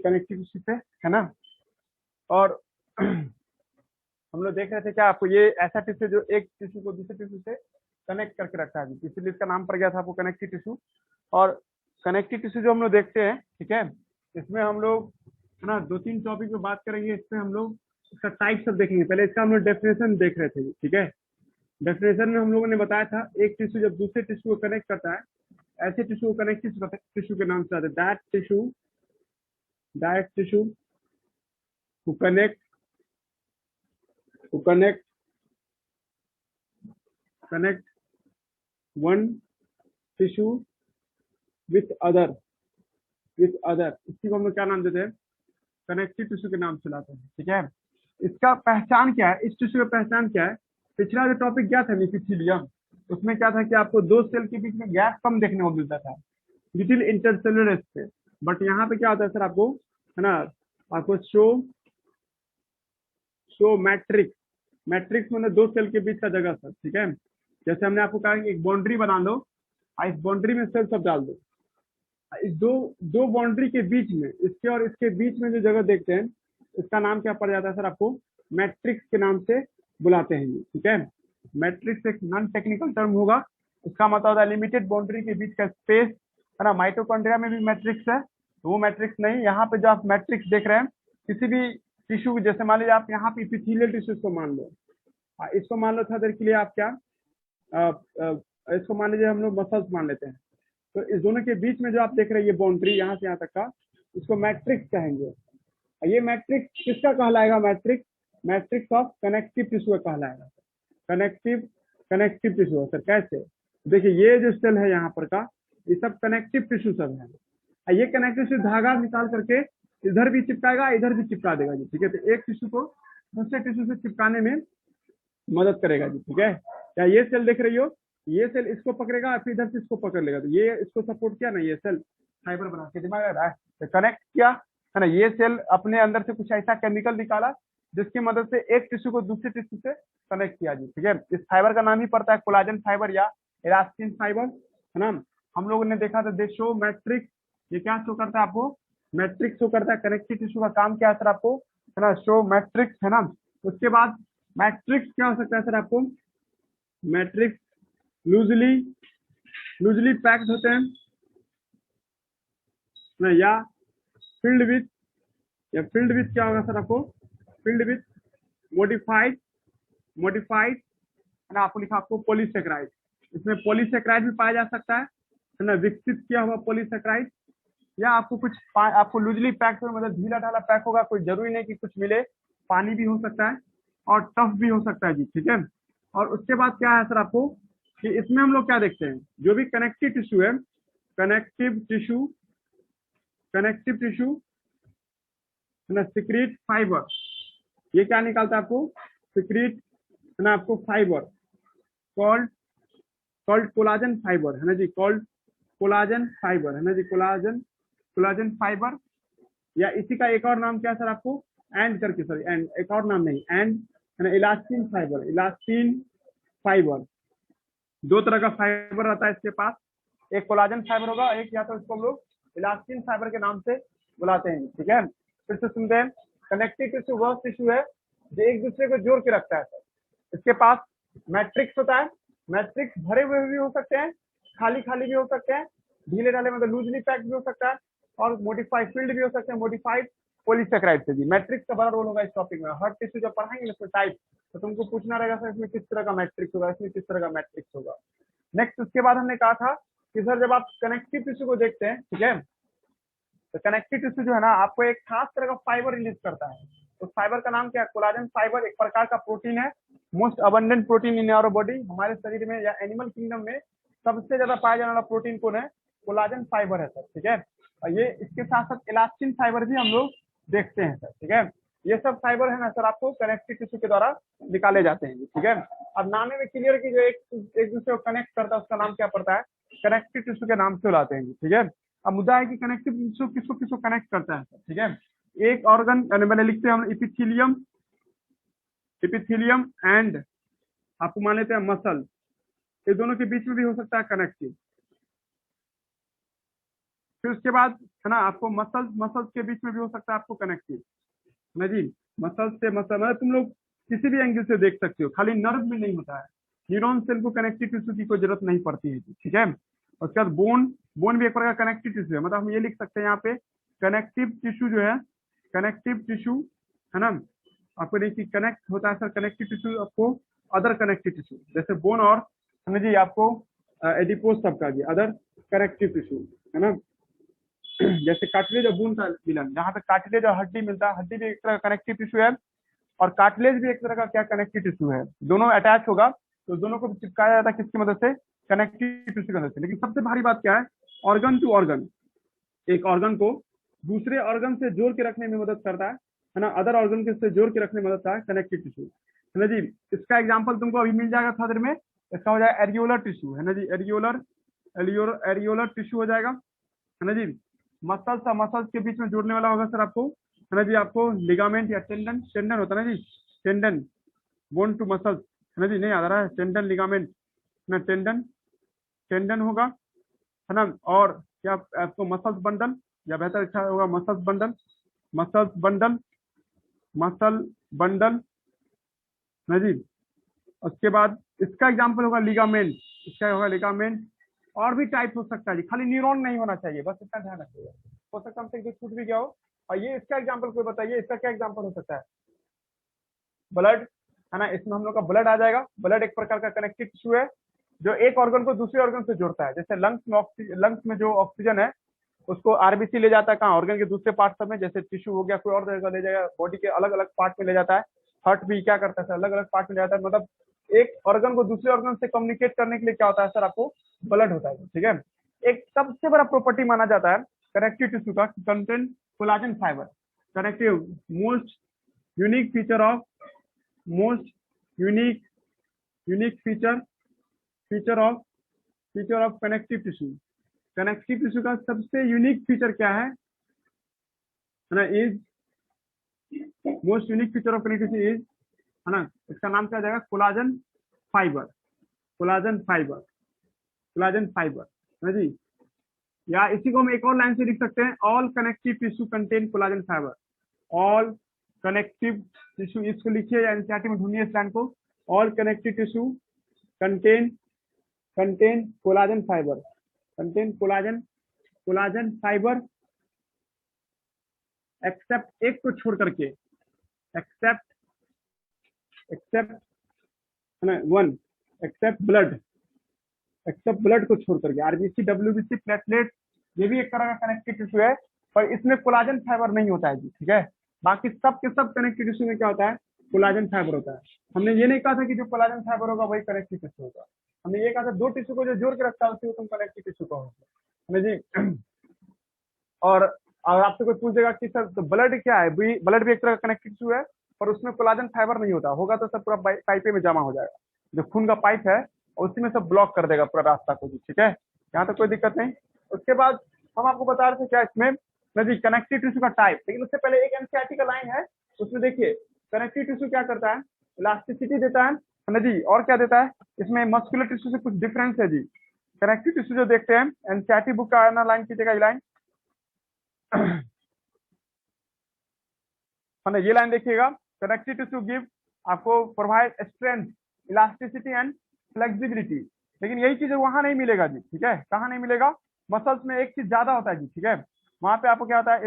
Connective tissue पे, है ना। और हम लोग देख रहे थे क्या आपको, ये ऐसा टिश्यू जो एक टिश्यू को दूसरे टिश्यू से कनेक्ट करके रखता है, इसलिए इसका नाम पड़ गया था आपको कनेक्टिव टिश्यू। और कनेक्टिव टिश्यू जो हम लोग देखते हैं, ठीक है, इसमें हम लोग है ना 2-3 टॉपिक पे बात करेंगे। इसमें हम लोग इसका टाइप सब देखेंगे। पहले इसका हम लोग डेफिनेशन देख रहे थे, ठीक है। डेफिनेशन में हम लोगों ने बताया था एक टिश्यू जब दूसरे टिश्यू को कनेक्ट करता है, ऐसे टिश्यू को कनेक्टिव टिश्यू के नाम से आते हैं। That tissue who connect one tissue with other, इसकी को हम लोग क्या नाम देते हैं, कनेक्टिव टिश्यू के नाम से लाते हैं, ठीक है। इसका पहचान क्या है, इस टिश्यू का पहचान क्या है। पिछला जो टॉपिक क्या था एपिथेलियम, उसमें क्या था कि आपको दो सेल के बीच में गैप कम देखने को मिलता था, लिटिल इंटरसेलुलर स्पेस। बट यहाँ पे क्या होता है सर, आपको है ना, आपको शो मैट्रिक्स मतलब दो सेल के बीच का जगह सर, ठीक है। जैसे हमने आपको कहा कि एक बाउंड्री बना लो, इस बाउंड्री में सेल सब डाल दो। इस दो बाउंड्री के बीच में, इसके और इसके बीच में जो जगह देखते हैं, इसका नाम क्या पड़ जाता है सर, आपको मैट्रिक्स के नाम से बुलाते हैं, ठीक है। मैट्रिक्स एक नॉन टेक्निकल टर्म होगा, इसका मतलब होता है लिमिटेड बाउंड्री के बीच का स्पेस, है ना। माइटोकॉन्ड्रिया में भी मैट्रिक्स है, तो वो मैट्रिक्स नहीं, यहाँ पे जो आप मैट्रिक्स देख रहे हैं किसी भी टिश्यू, जैसे मान लीजिए आप यहाँ पे इपिथेलियल टिश्यूज को मान लो, इसको मान लो था देर के लिए आप क्या, इसको मान लीजिए हम लोग मसल्स मान लेते हैं। तो इस दोनों के बीच में जो आप देख रहे हैं ये बाउंड्री यहाँ से यहाँ तक का, इसको मैट्रिक्स कहेंगे। ये मैट्रिक्स किसका कहलाएगा, मैट्रिक्स ऑफ कनेक्टिव टिश्यू का कहलाएगा। कनेक्टिव टिश्यू सर कैसे, देखिए ये जो सेल है यहाँ पर का, ये सब कनेक्टिव टिश्यू सब है। ये कनेक्टिव टिश्यू धागा निकाल करके इधर भी चिपकाएगा, इधर भी चिपका देगा जी, ठीक है। तो एक टिश्यू को दूसरे टिश्यू से चिपकाने में मदद करेगा जी, ठीक है। क्या ये सेल देख रही हो, ये सेल इसको पकड़ेगा, फिर इधर से इसको पकड़ लेगा, तो ये इसको सपोर्ट किया ना, ये सेल फाइबर बना के दिमाग रहा है, तो कनेक्ट किया, है ना। ये सेल अपने अंदर से कुछ ऐसा केमिकल निकाला जिसकी मदद से एक टिश्यू को दूसरे टिश्यू से कनेक्ट किया जी, ठीक है। इस फाइबर का नाम ही पड़ता है कोलाजन फाइबर या इलास्टिन फाइबर, है ना। हम लोगों ने देखा था दे शो मैट्रिक्स, ये क्या शो करता है आपको, मैट्रिक्स शो करता है। कनेक्टिव टिश्यू का काम क्या है सर आपको, है ना, शो मैट्रिक्स, है ना। उसके बाद मैट्रिक्स क्या हो सकता है सर आपको, मैट्रिक्स लूजली पैक्ड होते हैं ना, या फिल्ड विथ क्या होगा सर आपको, फिल्ड विथ मॉडिफाइड है ना। आपको लिखा आपको पॉलीसेक्राइड, इसमें पॉलीसेक्राइड भी पाया जा सकता है ना, विकसित किया हुआ पॉलीसेक्राइड। या आपको कुछ आपको लूजली पैक्ड होगा, मतलब ढीला ढाला पैक होगा, कोई जरूरी नहीं कि कुछ मिले, पानी भी हो सकता है और टफ भी हो सकता है जी, ठीक है। और उसके बाद क्या है सर आपको कि इसमें हम लोग क्या देखते हैं, जो भी कनेक्टिव टिश्यू है, कनेक्टिव टिश्यू है ना, सिक्रीट फाइबर, ये क्या निकालता है आपको, सिक्रीट है ना, आपको फाइबर कॉल्ड कोलाजन फाइबर, है ना जी, कॉल्ड कोलाजन फाइबर, है ना जी, कोलाजन फाइबर। या इसी का एक और नाम क्या है सर आपको, एंड करके, सर एंड एक और नाम नहीं, एंड है ना, इलास्टिन फाइबर। दो तरह का फाइबर रहता है इसके पास, एक कोलाजन फाइबर होगा, एक या तो इसको हम लोग इलास्टिन फाइबर के नाम से बुलाते हैं, ठीक है। फिर से सुनते हैं, कनेक्टिव टिश्यू वह टिश्यू है जो एक दूसरे को जोड़ के रखता है सर। इसके पास मैट्रिक्स होता है, मैट्रिक्स भरे हुए भी हो सकते हैं, खाली भी हो सकते हैं, ढीले ढाले मतलब लूजली पैक्ड भी हो सकता है, और मॉडिफाइड फील्ड भी हो सकते हैं, मॉडिफाइड पॉलीसेक्राइड से भी। मैट्रिक्स का बड़ा रोल होगा इस टॉपिक में। हर टिश्यू जब पढ़ाएंगे इसमें टाइप, तो तुमको पूछना रहेगा सर इसमें किस तरह का मैट्रिक्स होगा, इसमें किस तरह का मैट्रिक्स होगा। नेक्स्ट उसके बाद हमने कहा था कि सर जब आप कनेक्टिव टिश्यू को देखते हैं, ठीक है, तो कनेक्टिव टिश्यू जो है ना, आपको एक खास तरह का फाइबर रिलीज करता है। उस फाइबर का नाम क्या है, कोलाजन फाइबर। एक प्रकार का प्रोटीन है, most abundant protein in our body, हमारे शरीर में या एनिमल किंगडम में सबसे ज्यादा पाया जाने वाला प्रोटीन कौन है, कोलाजन फाइबर है सर, ठीक है। और ये इसके साथ साथ इलास्टिन फाइबर भी हम लोग देखते हैं सर, ठीक है। ये सब फाइबर है ना सर, आपको कनेक्टिव टिश्यू के द्वारा निकाले जाते हैं, ठीक है। अब नामे में क्लियर की जो एक दूसरे को कनेक्ट करता है उसका नाम क्या पड़ता है, कनेक्टिव टिश्यू के नाम से बुलाते हैं, ठीक है। अब मुद्दा है कि कनेक्टिव टिश्यू किसको कनेक्ट करता है, ठीक है। एक ऑर्गन मैंने लिखते हैं हम इपिथेलियम एंड आपको मान लेते हैं मसल, ये दोनों के बीच में भी हो सकता है कनेक्टिव। फिर उसके बाद है ना आपको मसल्स मसल्स के बीच में भी हो सकता है आपको कनेक्टिव, है ना जी। मसल्स से मसल मतलब तुम लोग किसी भी एंगल से देख सकते हो, खाली नर्व में नहीं होता है। न्यूरॉन सेल को कनेक्टिव टिश्यू की कोई जरूरत नहीं पड़ती है, ठीक है। उसके बाद बोन, बोन भी एक प्रकार का कनेक्टिव टिश्यू है, मतलब हम ये लिख सकते हैं यहाँ पे कनेक्टिव टिश्यू जो है, कनेक्टिव टिश्यू, है ना। आपको देखिए कनेक्ट होता है सर कनेक्टिव टिश्यू आपको अदर कनेक्टिव टिश्यू, जैसे बोन और है ना जी आपको एडिपोज सब का भी अदर कनेक्टिव टिश्यू, है ना। जैसे कार्टिलेज और बोन का मिलन, जहाँ पे कार्टिलेज और हड्डी मिलता है, हड्डी भी एक तरह का कनेक्टिव टिश्यू है और कार्टिलेज भी एक तरह का क्या कनेक्टिव टिश्यू है, दोनों अटैच होगा तो दोनों को चिपकाया जाता है किसकी मदद से, कनेक्टिव टिश्यू की मदद से। लेकिन सबसे भारी बात क्या है, ऑर्गन टू ऑर्गन, एक ऑर्गन को दूसरे ऑर्गन से जोड़ के रखने में मदद करता है ना, अदर ऑर्गन के से जोड़ के रखने में मदद करता है कनेक्टिव टिश्यू, है ना जी। इसका एग्जांपल तुमको अभी मिल जाएगा थोड़ा देर में, इसका हो जाएगा एरियोलर टिश्यू, है ना जी, एरियोलर एरियोलर टिश्यू हो जाएगा, है ना जी। मसल्स और मसल्स के बीच में जोड़ने वाला होगा सर आपको, है ना जी, आपको लिगामेंट या टेंडन, टेंडन होता है ना जी, टेंडन, बोन टू मसल्स, है ना जी, नहीं आ रहा है टेंडन लिगामेंट ना, टेंडन, टेंडन होगा, है ना। और क्या आपको मसल्स बंडल, या बेहतर अच्छा होगा muscles bundle, muscles bundle, muscle bundle, है जी। उसके बाद इसका एग्जाम्पल होगा लिगामेंट, इसका होगा लिगामेंट। और भी टाइप हो सकता है जी, खाली न्यूरॉन नहीं होना चाहिए, बस इतना ध्यान रखिएगा, हो सकता है हमसे छूट भी गया हो। और ये इसका एग्जाम्पल कोई बताइए, इसका क्या एग्जाम्पल हो सकता है, ब्लड, है ना, इसमें हम लोग का ब्लड आ जाएगा। ब्लड एक प्रकार का कनेक्टिव टिश्यू है जो एक ऑर्गन को दूसरे ऑर्गन से जोड़ता है, जैसे लंग्स में जो ऑक्सीजन है उसको आरबीसी ले जाता है कहाँ, ऑर्गन के दूसरे पार्ट सब में, जैसे टिश्यू हो गया कोई और जगह ले जाएगा, बॉडी के अलग अलग पार्ट में ले जाता है। हार्ट भी क्या करता है सर, अलग अलग पार्ट में ले जाता है, मतलब एक ऑर्गन को दूसरे ऑर्गन से कम्युनिकेट करने के लिए क्या होता है सर, आपको ब्लड होता है, ठीक है। एक सबसे बड़ा प्रॉपर्टी माना जाता है कनेक्टिव टिश्यू का, contain collagen fibre, connective most unique feature of, most unique unique feature of connective tissue. Connective tissue का सबसे यूनिक फीचर क्या है ना, is most unique feature of connective tissue is, है ना, इसका नाम क्या जाएगा, collagen fibre, collagen fibre, collagen fibre, है ना जी। या इसी को हम एक और लाइन से लिख सकते हैं, all connective tissue contain collagen fibre, all connective tissue, इसको लिखिए या एनसीईआरटी में ढूंढिए इस लाइन को, all connective tissue contain contain collagen fibre, contain collagen collagen fibre, except एक को छोड़ करके, एक्सेप्ट एक्सेप्ट है ना one, except blood, except blood को छोड़ करके, आरबीसी डब्ल्यूबीसी प्लेटलेट ये भी एक तरह का कनेक्टिव टिश्यू है, पर इसमें कोलाजन फाइबर नहीं होता है जी, ठीक है। बाकी सब के सब कनेक्टिव टिश्यू में क्या होता है, कोलाजन फाइबर होता है। हमने ये नहीं कहा था कि जो कोलाजन फाइबर होगा वही कनेक्टिव टिश्यू होगा, हमने ये कहा था दो टिश्यू को जो जोड़ के रखता है उसी को तुम कनेक्टिव टिश्यू कहोगे, है जी। और आपसे कोई पूछेगा कि सर तो ब्लड क्या है, ब्लड भी एक तरह का कनेक्टिव टिश्यू है, पर उसमें कोलाजन फाइबर नहीं होता, होगा तो सब पूरा पाइपे में जमा हो जाएगा, जो खून का पाइप है उसी में सब ब्लॉक कर देगा पूरा रास्ता को जी, ठीक है, यहाँ तक कोई दिक्कत नहीं। उसके बाद हम आपको बता रहे थे क्या इसमें नजी कनेक्टिव टिश्यू का टाइप, लेकिन उससे पहले एक एनसीईआरटी का लाइन है, उसमें देखिए कनेक्टिव टिश्यू क्या करता है, इलास्टिसिटी देता है ना जी, और क्या देता है, इसमें मस्कुलर टिश्यू से कुछ डिफरेंस है जी। कनेक्टिव टिश्यू जो देखते हैं एनसीईआरटी बुक का ना लाइन कीजिएगा, ये लाइन है ना, ये लाइन देखिएगा, कनेक्टिव टिश्यू गिव आपको provide strength, elasticity and flexibility, लेकिन यही चीज वहां नहीं मिलेगा जी, ठीक है। कहाँ नहीं मिलेगा, मसल्स में एक चीज ज्यादा होता है जी, ठीक है, वहां पे आपको क्या होता है,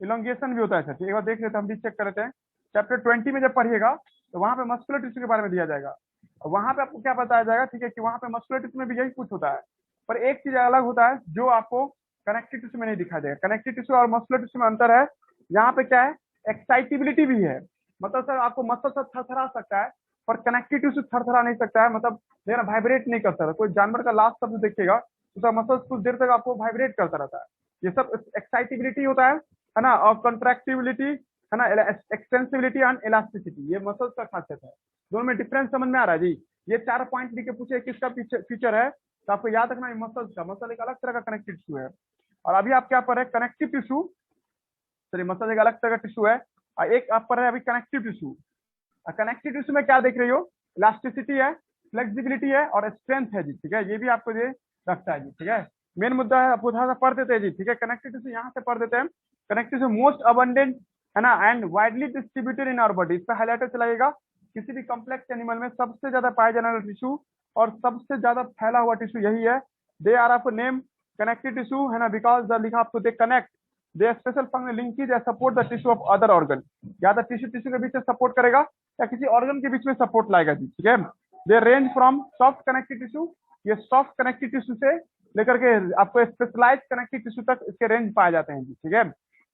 इलोंगेशन भी होता है सर, ठीक है, एक बार देख लेते हैं, हम भी चेक कर लेते हैं, चैप्टर 20 में जब पढ़िएगा तो वहां पे मस्कुलर टिश्यू के बारे में दिया जाएगा, और वहां पे आपको क्या बताया जाएगा, ठीक है, कि वहां पे मस्कुलर टिश्यू में भी यही कुछ होता है, पर एक चीज अलग होता है जो आपको कनेक्टिव टिश्यू में नहीं दिखाई देगा। कनेक्टिव टिश्यू और मस्कुलर टिश्यू में अंतर है, यहाँ पे क्या है, एक्साइटिबिलिटी भी है, मतलब सर आपको मसल सब थरथरा सकता है, पर कनेक्टिव टिश्यू थरथरा नहीं सकता है, मतलब देखना वाइब्रेट नहीं कर सकता। कोई जानवर का लास्ट शब्द देखिएगा तो मसल्स कुछ देर तक आपको वाइब्रेट करता रहता है, ये सब एक्साइटिबिलिटी होता है ना, और कंट्रैक्टिबिलिटी है ना, एक्सटेंसिबिलिटी एंड इलास्टिसिटी, ये मसल्स का खासियत है। दोनों में डिफरेंस समझ में आ रहा है जी। ये 4 पॉइंट लिख के पूछे किसका फीचर है, तो आपको याद रखना है मसल्स का, मसल एक अलग तरह का कनेक्टिव टिश्यू है। और अभी आप क्या पढ़ रहे हैं, कनेक्टिव टिश्यू, सॉरी मसल एक अलग तरह का टिश्यू है, और एक आप पढ़ रहे हैं अभी कनेक्टिव टिश्यू। कनेक्टिव टिश्यू में क्या देख रही हो, इलास्टिसिटी है, फ्लेक्सिबिलिटी है और स्ट्रेंथ है जी, ठीक है, ये भी आपको ये रखता है जी, ठीक है। मेन मुद्दा है, आपको थोड़ा सा पढ़ देते हैं जी, ठीक है। कनेक्टिव टिश्यू यहाँ से पढ़ देते हैं। कनेक्टिव टिश्यू मोस्ट अबंडेंट है ना and widely distributed in our body. इस पर हाईलाइटर चलाएगा। किसी भी कॉम्प्लेक्स एनिमल में सबसे ज्यादा पाया जाने वाला टिश्यू और सबसे ज्यादा फैला हुआ टिश्यू यही है। दे आर आपको नेम कनेक्टिव टिश्यू है ना, बिकॉज द लिखा आपको they connect they special function linkage या support the tissue of other organ. या तो टिश्यू टिश्यू के बीच में सपोर्ट करेगा या किसी ऑर्गन के बीच में सपोर्ट लाएगा जी, ठीक है। They range from soft connective tissue, ये सॉफ्ट कनेक्टिव टिश्यू से लेकर के आपको स्पेशलाइज कनेक्टिव टिश्यू तक इसके रेंज पाए जाते हैं जी, ठीक है।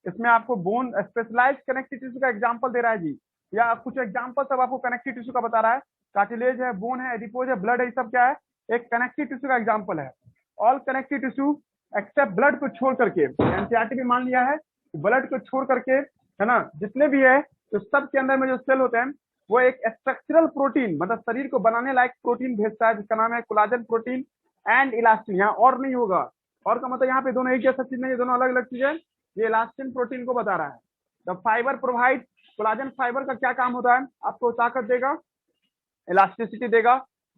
इसमें आपको बोन स्पेशलाइज कनेक्टिव टिश्यू का एग्जांपल दे रहा है जी, या कुछ एग्जांपल सब आपको कनेक्टिव टिश्यू का बता रहा है। कार्टिलेज है, बोन है, एडिपोज है, ब्लड है, ये सब क्या है, एक कनेक्टिव टिश्यू का एग्जांपल है। All connective tissue accept blood को छोड़ करके, एनसीईआरटी भी मान लिया है ब्लड को छोड़ करके है ना, जितने भी है तो सब के अंदर में जो सेल होते हैं वो एक स्ट्रक्चरल प्रोटीन मतलब शरीर को बनाने लायक प्रोटीन भेजता है जिसका नाम है कोलाजन प्रोटीन एंड इलास्टिन। यहाँ और नहीं होगा, और का मतलब यहाँ पे दोनों एक जैसा चीज नहीं है, दोनों अलग अलग चीज है। ये इलास्टिन प्रोटीन को बता रहा है। The fibre provide, collagen fibre का क्या काम होता है, आपको ताकत देगा, इलास्टिसिटी देगा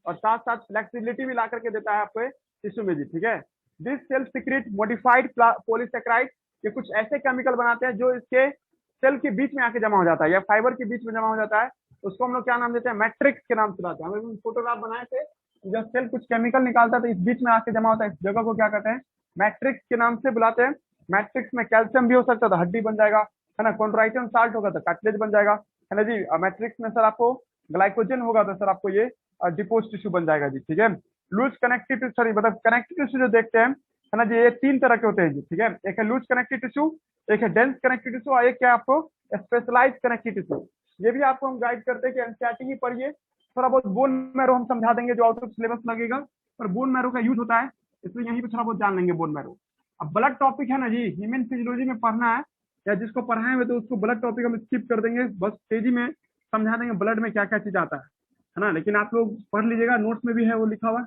और साथ साथ फ्लेक्सिबिलिटी भी ला करके देता है आपको टिश्यू में जी, ठीक है। This cell secret modified polysaccharide, ये कुछ ऐसे केमिकल बनाते हैं जो इसके सेल के बीच में आके जमा हो जाता है या फाइबर के बीच में जमा हो जाता है। उसको हम लोग क्या नाम देते हैं, मैट्रिक्स के नाम से लाते हैं। हम फोटोग्राफ बनाए थे, जब सेल कुछ केमिकल निकालता है तो इस बीच में आके जमा होता है, इस जगह को क्या कहते हैं, मैट्रिक्स के नाम से बुलाते हैं। मैट्रिक्स में कैल्शियम भी हो सकता है तो हड्डी बन जाएगा है ना, कॉन्ट्राइटन साल्ट होगा तो कार्टिलेज बन जाएगा है ना जी। मैट्रिक्स में सर आपको ग्लाइकोजन होगा तो सर आपको ये डिपोज टिश्यू बन जाएगा जी, ठीक है। लूज कनेक्टिव सॉरी मतलब कनेक्टिव टिश्यू जो देखते हैं है ना जी, ये तीन तरह के होते हैं जी, ठीक है। एक है लूज कनेक्टिव टिश्यू, एक है डेंस कनेक्टिव टिश्यू और एक क्या आपको स्पेशलाइज कनेक्टिव टिश्यू। ये भी आपको हम गाइड करते हैं कि एनसीईआरटी ही पढ़िए। थोड़ा बहुत बोन मैरो हम समझा देंगे जो आउट ऑफ सिलेबस लगेगा, पर बोन मैरो का यूज होता है इसलिए यहीं पे थोड़ा बहुत जान लेंगे बोन मैरो। अब ब्लड टॉपिक है ना जी, ह्यूमन फिजियोलॉजी में पढ़ना है या जिसको पढ़ाए हुए तो उसको ब्लड टॉपिक हम स्किप कर देंगे, बस तेजी में समझा देंगे ब्लड में क्या क्या चीज आता है ना। लेकिन आप लोग पढ़ लीजिएगा, नोट्स में भी है वो लिखा हुआ।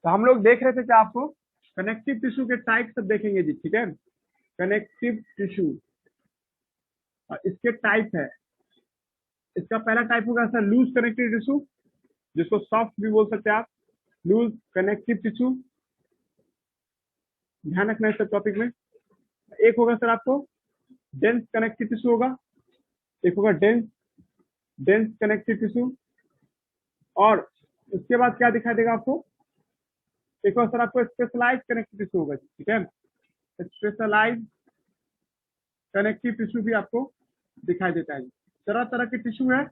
तो हम लोग देख रहे थे कि आपको कनेक्टिव टिश्यू के टाइप सब देखेंगे जी, ठीक है। कनेक्टिव टिश्यू इसके टाइप है, इसका पहला टाइप होगा सर लूज कनेक्टिव टिश्यू, जिसको सॉफ्ट भी बोल सकते हैं आप, लूज कनेक्टिव टिश्यू, ध्यान रखना है इस टॉपिक में। एक होगा सर आपको डेंस कनेक्टिव टिश्यू होगा, एक होगा डेंस डेंस कनेक्टिव टिश्यू, और उसके बाद क्या दिखाई देगा आपको, एक और सर आपको स्पेशलाइज कनेक्टिव टिश्यू होगा, ठीक है। स्पेशलाइज कनेक्टिव टिश्यू भी आपको दिखाई देता है। तरह तरह के टिश्यू है,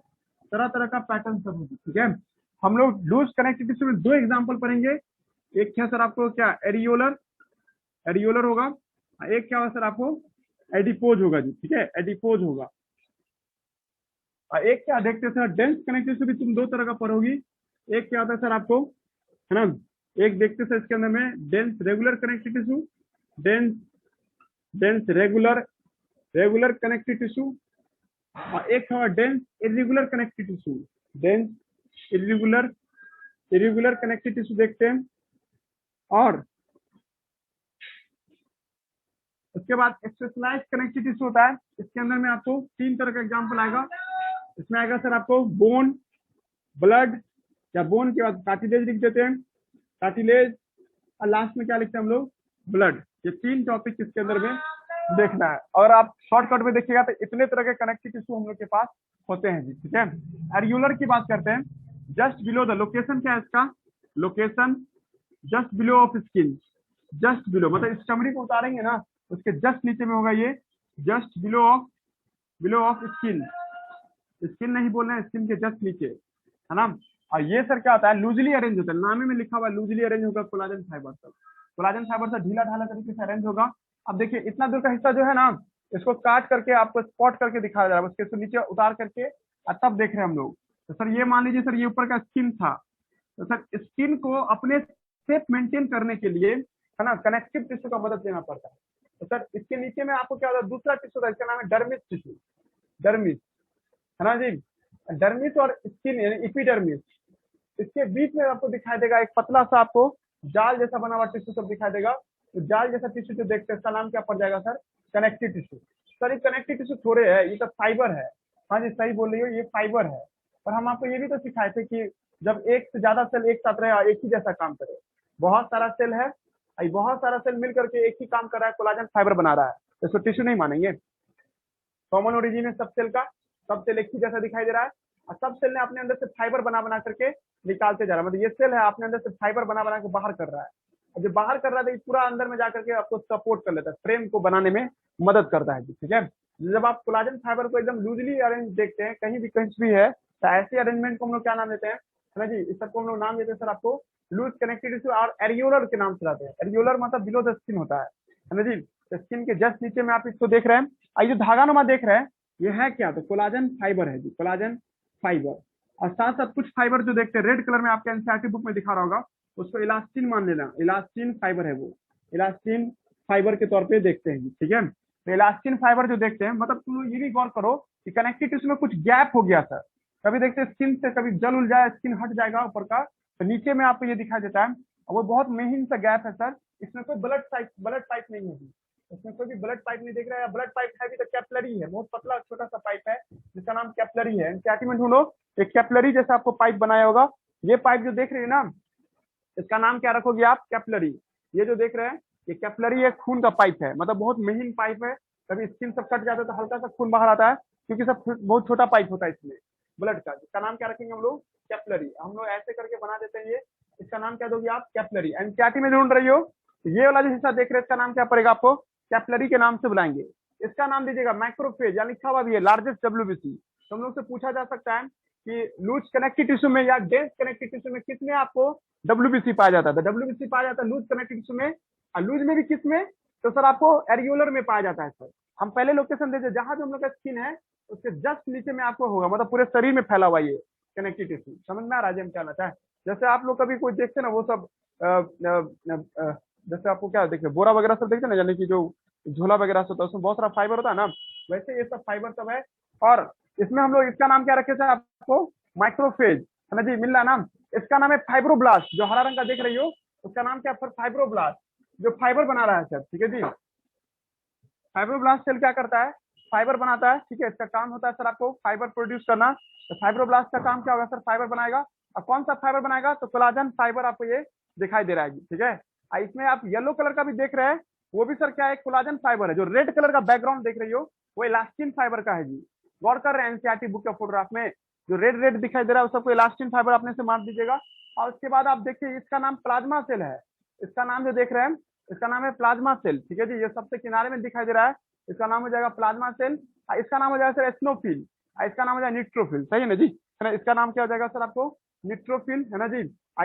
तरह तरह का पैटर्न सब होगी, ठीक है। हम लोग लूज कनेक्टिव टिश्यू में दो एग्जांपल पढ़ेंगे। एक क्या सर आपको क्या एरियोलर, एरियोलर होगा, एक क्या होगा सर आपको एडिपोज होगा जी, ठीक है, एडिपोज होगा। और एक क्या देखते हैं सर डेंस कनेक्टिव टिश्यू भी तुम दो तरह का पढ़ोगी। एक क्या होता है सर आपको है ना, एक देखते हैं सर इसके अंदर में dense regular connective tissue, dense dense regular regular connective tissue, और एक है dense irregular connective tissue, dense irregular irregular connective tissue देखते हैं। और उसके बाद स्पेशलाइज कनेक्टिव टिश्यू होता है, इसके अंदर में आपको तीन तरह का एग्जांपल आएगा। इसमें आएगा सर आपको बोन, ब्लड, या बोन के बाद कार्टिलेज लिख देते हैं, कार्टिलेज, और लास्ट में क्या लिखते हैं हम लोग, ब्लड। ये तीन टॉपिक इसके अंदर में देखना है। और आप शॉर्टकट में देखिएगा तो इतने तरह के कनेक्टिव टिश्यू हम लोग के पास होते हैं जी, ठीक है। एरियोलर की बात करते हैं, जस्ट बिलो द, लोकेशन क्या है इसका, location just below of skin, just below मतलब इस चमड़ी को उतारेंगे ना उसके जस्ट नीचे में होगा ये, just below of skin, skin नहीं बोल रहे हैं, स्किन के जस्ट नीचे है ना। और ये सर क्या होता है, लूजली अरेंज होता है, नाम में लिखा हुआ है लूजली अरेंज होगा कोलाजन फाइबर से, कोलाजन फाइबर से ढीला ढाला तरीके से अरेंज होगा। अब देखिए इतना दूर का हिस्सा जो है ना, इसको काट करके आपको स्पॉट करके दिखाया जा रहा है, उसके नीचे उतार करके और तब देख रहे हैं हम लोग। तो सर ये मान लीजिए सर ये ऊपर का स्किन था, तो सर स्किन को अपने शेप मेंटेन करने के लिए है ना कनेक्टिव टिश्यू का मदद लेना पड़ता है। तो सर इसके नीचे में आपको क्या होता है, दूसरा टिश्यू होता है, इसका नाम है डर्मिस टिश्यू, डर्मिस है ना जी। डर्मिस और स्किन यानी इपिडर्मिस, इसके बीच में आपको दिखाई देगा एक पतला सा आपको जाल जैसा बना हुआ टिश्यू सब दिखाई देगा, तो जाल जैसा टिश्यू जो देखते हैं इसका नाम क्या पड़ जाएगा सर? Connective tissue. सर ये कनेक्टिव टिश्यू थोड़े है, ये तो फाइबर है। हाँ जी सही बोल रही हो, ये फाइबर है। और हम आपको ये भी तो सिखाए थे कि जब एक से ज्यादा सेल एक साथ रहे, एक ही जैसा काम करे, बहुत सारा सेल है, बहुत सारा सेल मिल करके एक ही काम कर रहा है, कोलाजन फाइबर बना रहा है, तो इसको टिश्यू नहीं मानेंगे। कॉमन ओरिजिन है सब सेल का, सब सेल एक ही जैसा दिखाई दे रहा है, और सब सेल ने अपने अंदर से फाइबर बना बना करके निकालते जा रहा है। मतलब ये सेल है अपने अंदर से फाइबर बना बना के बाहर कर रहा है, और जो बाहर कर रहा है तो पूरा अंदर में जाकर के आपको सपोर्ट कर लेता है, फ्रेम को बनाने में मदद करता है। ठीक है, जब आप कोलाजन फाइबर को एकदम लूजली अरेंज देखते हैं कहीं भी है, तो ऐसे अरेंजमेंट को हम लोग क्या नाम देते हैं? है ना जी, इस सबको हम लोग नाम देते हैं सर आपको लूज कनेक्टिव टिश्यू और एरियोलर के नाम से लाते हैं। एरियोलर मतलब बिलो द स्किन होता है ना जी। तो स्किन के जस्ट नीचे में आप इसको देख रहे हैं, ये जो धागा नुमा देख रहे हैं ये है क्या? तो कोलाजन फाइबर है जी, कोलाजन फाइबर। और साथ साथ कुछ फाइबर जो देखते हैं रेड कलर में आपके एनसीईआरटी बुक में दिखा रहा होगा, उसको इलास्टिन मान लेना, इलास्टिन फाइबर है वो, इलास्टिन फाइबर के तौर पे देखते हैं। ठीक है, तो इलास्टिन फाइबर जो देखते हैं, मतलब तुम लोग ये भी गौर करो कि कनेक्टिव टिश्यू में कुछ गैप हो गया सर, कभी देखते हैं स्किन से कभी जल उल जाए, स्किन हट जाएगा ऊपर का, तो नीचे में आपको ये दिखाई देता है, वो बहुत महीन सा गैप है सर। इसमें कोई ब्लड पाइप नहीं होगी, इसमें कोई भी ब्लड पाइप नहीं दिख रहा है। ब्लड पाइप है भी तो कैपलरी है, बहुत पतला छोटा सा पाइप है जिसका नाम कैपलरी है। एनसीईआरटी में ढूंढो, एक कैपलरी जैसा आपको पाइप बनाया होगा, ये पाइप जो देख रहे हैं ना, इसका नाम क्या रखोगे आप? कैपलरी। ये जो देख रहे हैं ये कैपलरी एक खून का पाइप है, मतलब बहुत महीन पाइप है, कभी स्किन सब कट जाता है तो हल्का सा खून बाहर आता है, क्योंकि सब बहुत छोटा पाइप होता है इसमें ब्लड का, जिसका नाम क्या रखेंगे हम लोग? कैपलरी। हम लोग ऐसे करके बना देते हैं ये, इसका नाम क्या दोगे आप? कैपलरी। एनसीईआरटी में ढूंढ रही हो, ये वाला जो हिस्सा देख रहे हैं इसका नाम क्या पड़ेगा आपको? कैपलरी के नाम से बुलाएंगे। इसका नाम दीजिएगा मैक्रोफेज, या लिखा हुआ भी है लार्जेस्ट डब्ल्यूबीसी। तो हम लोग से पूछा जा सकता है कि लूज कनेक्टिव टिश्यू में या डेंस कनेक्टिव टिश्यू में किसमें आपको डब्ल्यूबीसी पाया जाता है? डब्ल्यूबीसी पाया जाता है लूज कनेक्टिव टिश्यू में, और लूज में भी किसमें? तो सर आपको एरियोलर में पाया जाता है सर। हम पहले लोकेशन देते, जहां भी हम लोग का स्किन है उसके जस्ट नीचे में आपको होगा, मतलब पूरे शरीर में फैला हुआ ये कनेक्टिव टिश्यू। समझ में आ रहा है हम क्या चाहता है? जैसे आप लोग कभी कोई देखते ना वो सब जैसे आपको क्या देखते बोरा वगैरह सब देखते ना, यानी कि जो झोला वगैरह होता है उसमें बहुत सारा फाइबर होता है ना, वैसे ये सब फाइबर सब है। और इसमें हम लोग इसका नाम क्या रखे थे आपको? माइक्रोफेज, है ना जी, मिल रहा नाम। इसका नाम है फाइब्रोब्लास्ट, जो हरा रंग का देख रही हो उसका नाम क्या है? फाइब्रोब्लास्ट, जो फाइबर बना रहा है सर। ठीक है जी, फाइब्रोब्लास्ट सेल क्या करता है? फाइबर बनाता है। ठीक है, इसका काम होता है सर आपको फाइबर प्रोड्यूस करना। तो फाइब्रोब्लास्ट का काम क्या होगा सर? फाइबर बनाएगा। और कौन सा फाइबर बनाएगा? तो कोलाजन फाइबर आपको ये दिखाई दे रहा है जी। ठीक है, इसमें आप येलो कलर का भी देख रहे हैं, वो भी सर क्या है? कोलाजन फाइबर है। जो रेड कलर का बैकग्राउंड देख रही हो वो इलास्टिन फाइबर का है जी। गौर कर रहे हैं एनसीईआरटी बुक के फोटोग्राफ में जो रेड रेड दिखाई दे रहा है, सबको इलास्टिन फाइबर अपने से मार दीजिएगा। और उसके बाद आप देखिए इसका नाम प्लाज्मा सेल है। इसका नाम जो देख रहे हैं इसका नाम है प्लाज्मा सेल। ठीक है जी, ये सबसे किनारे में दिखाई दे रहा है, इसका नाम हो जाएगा प्लाज्मा सेल। इसका नाम हो जाएगा सर एस्नोफिल, इसका नाम हो जाएगा न्यूट्रोफिल। सही है ना जी, है ना? इसका नाम क्या हो जाएगा सर आपको? न्यूट्रोफिल, है ना जी।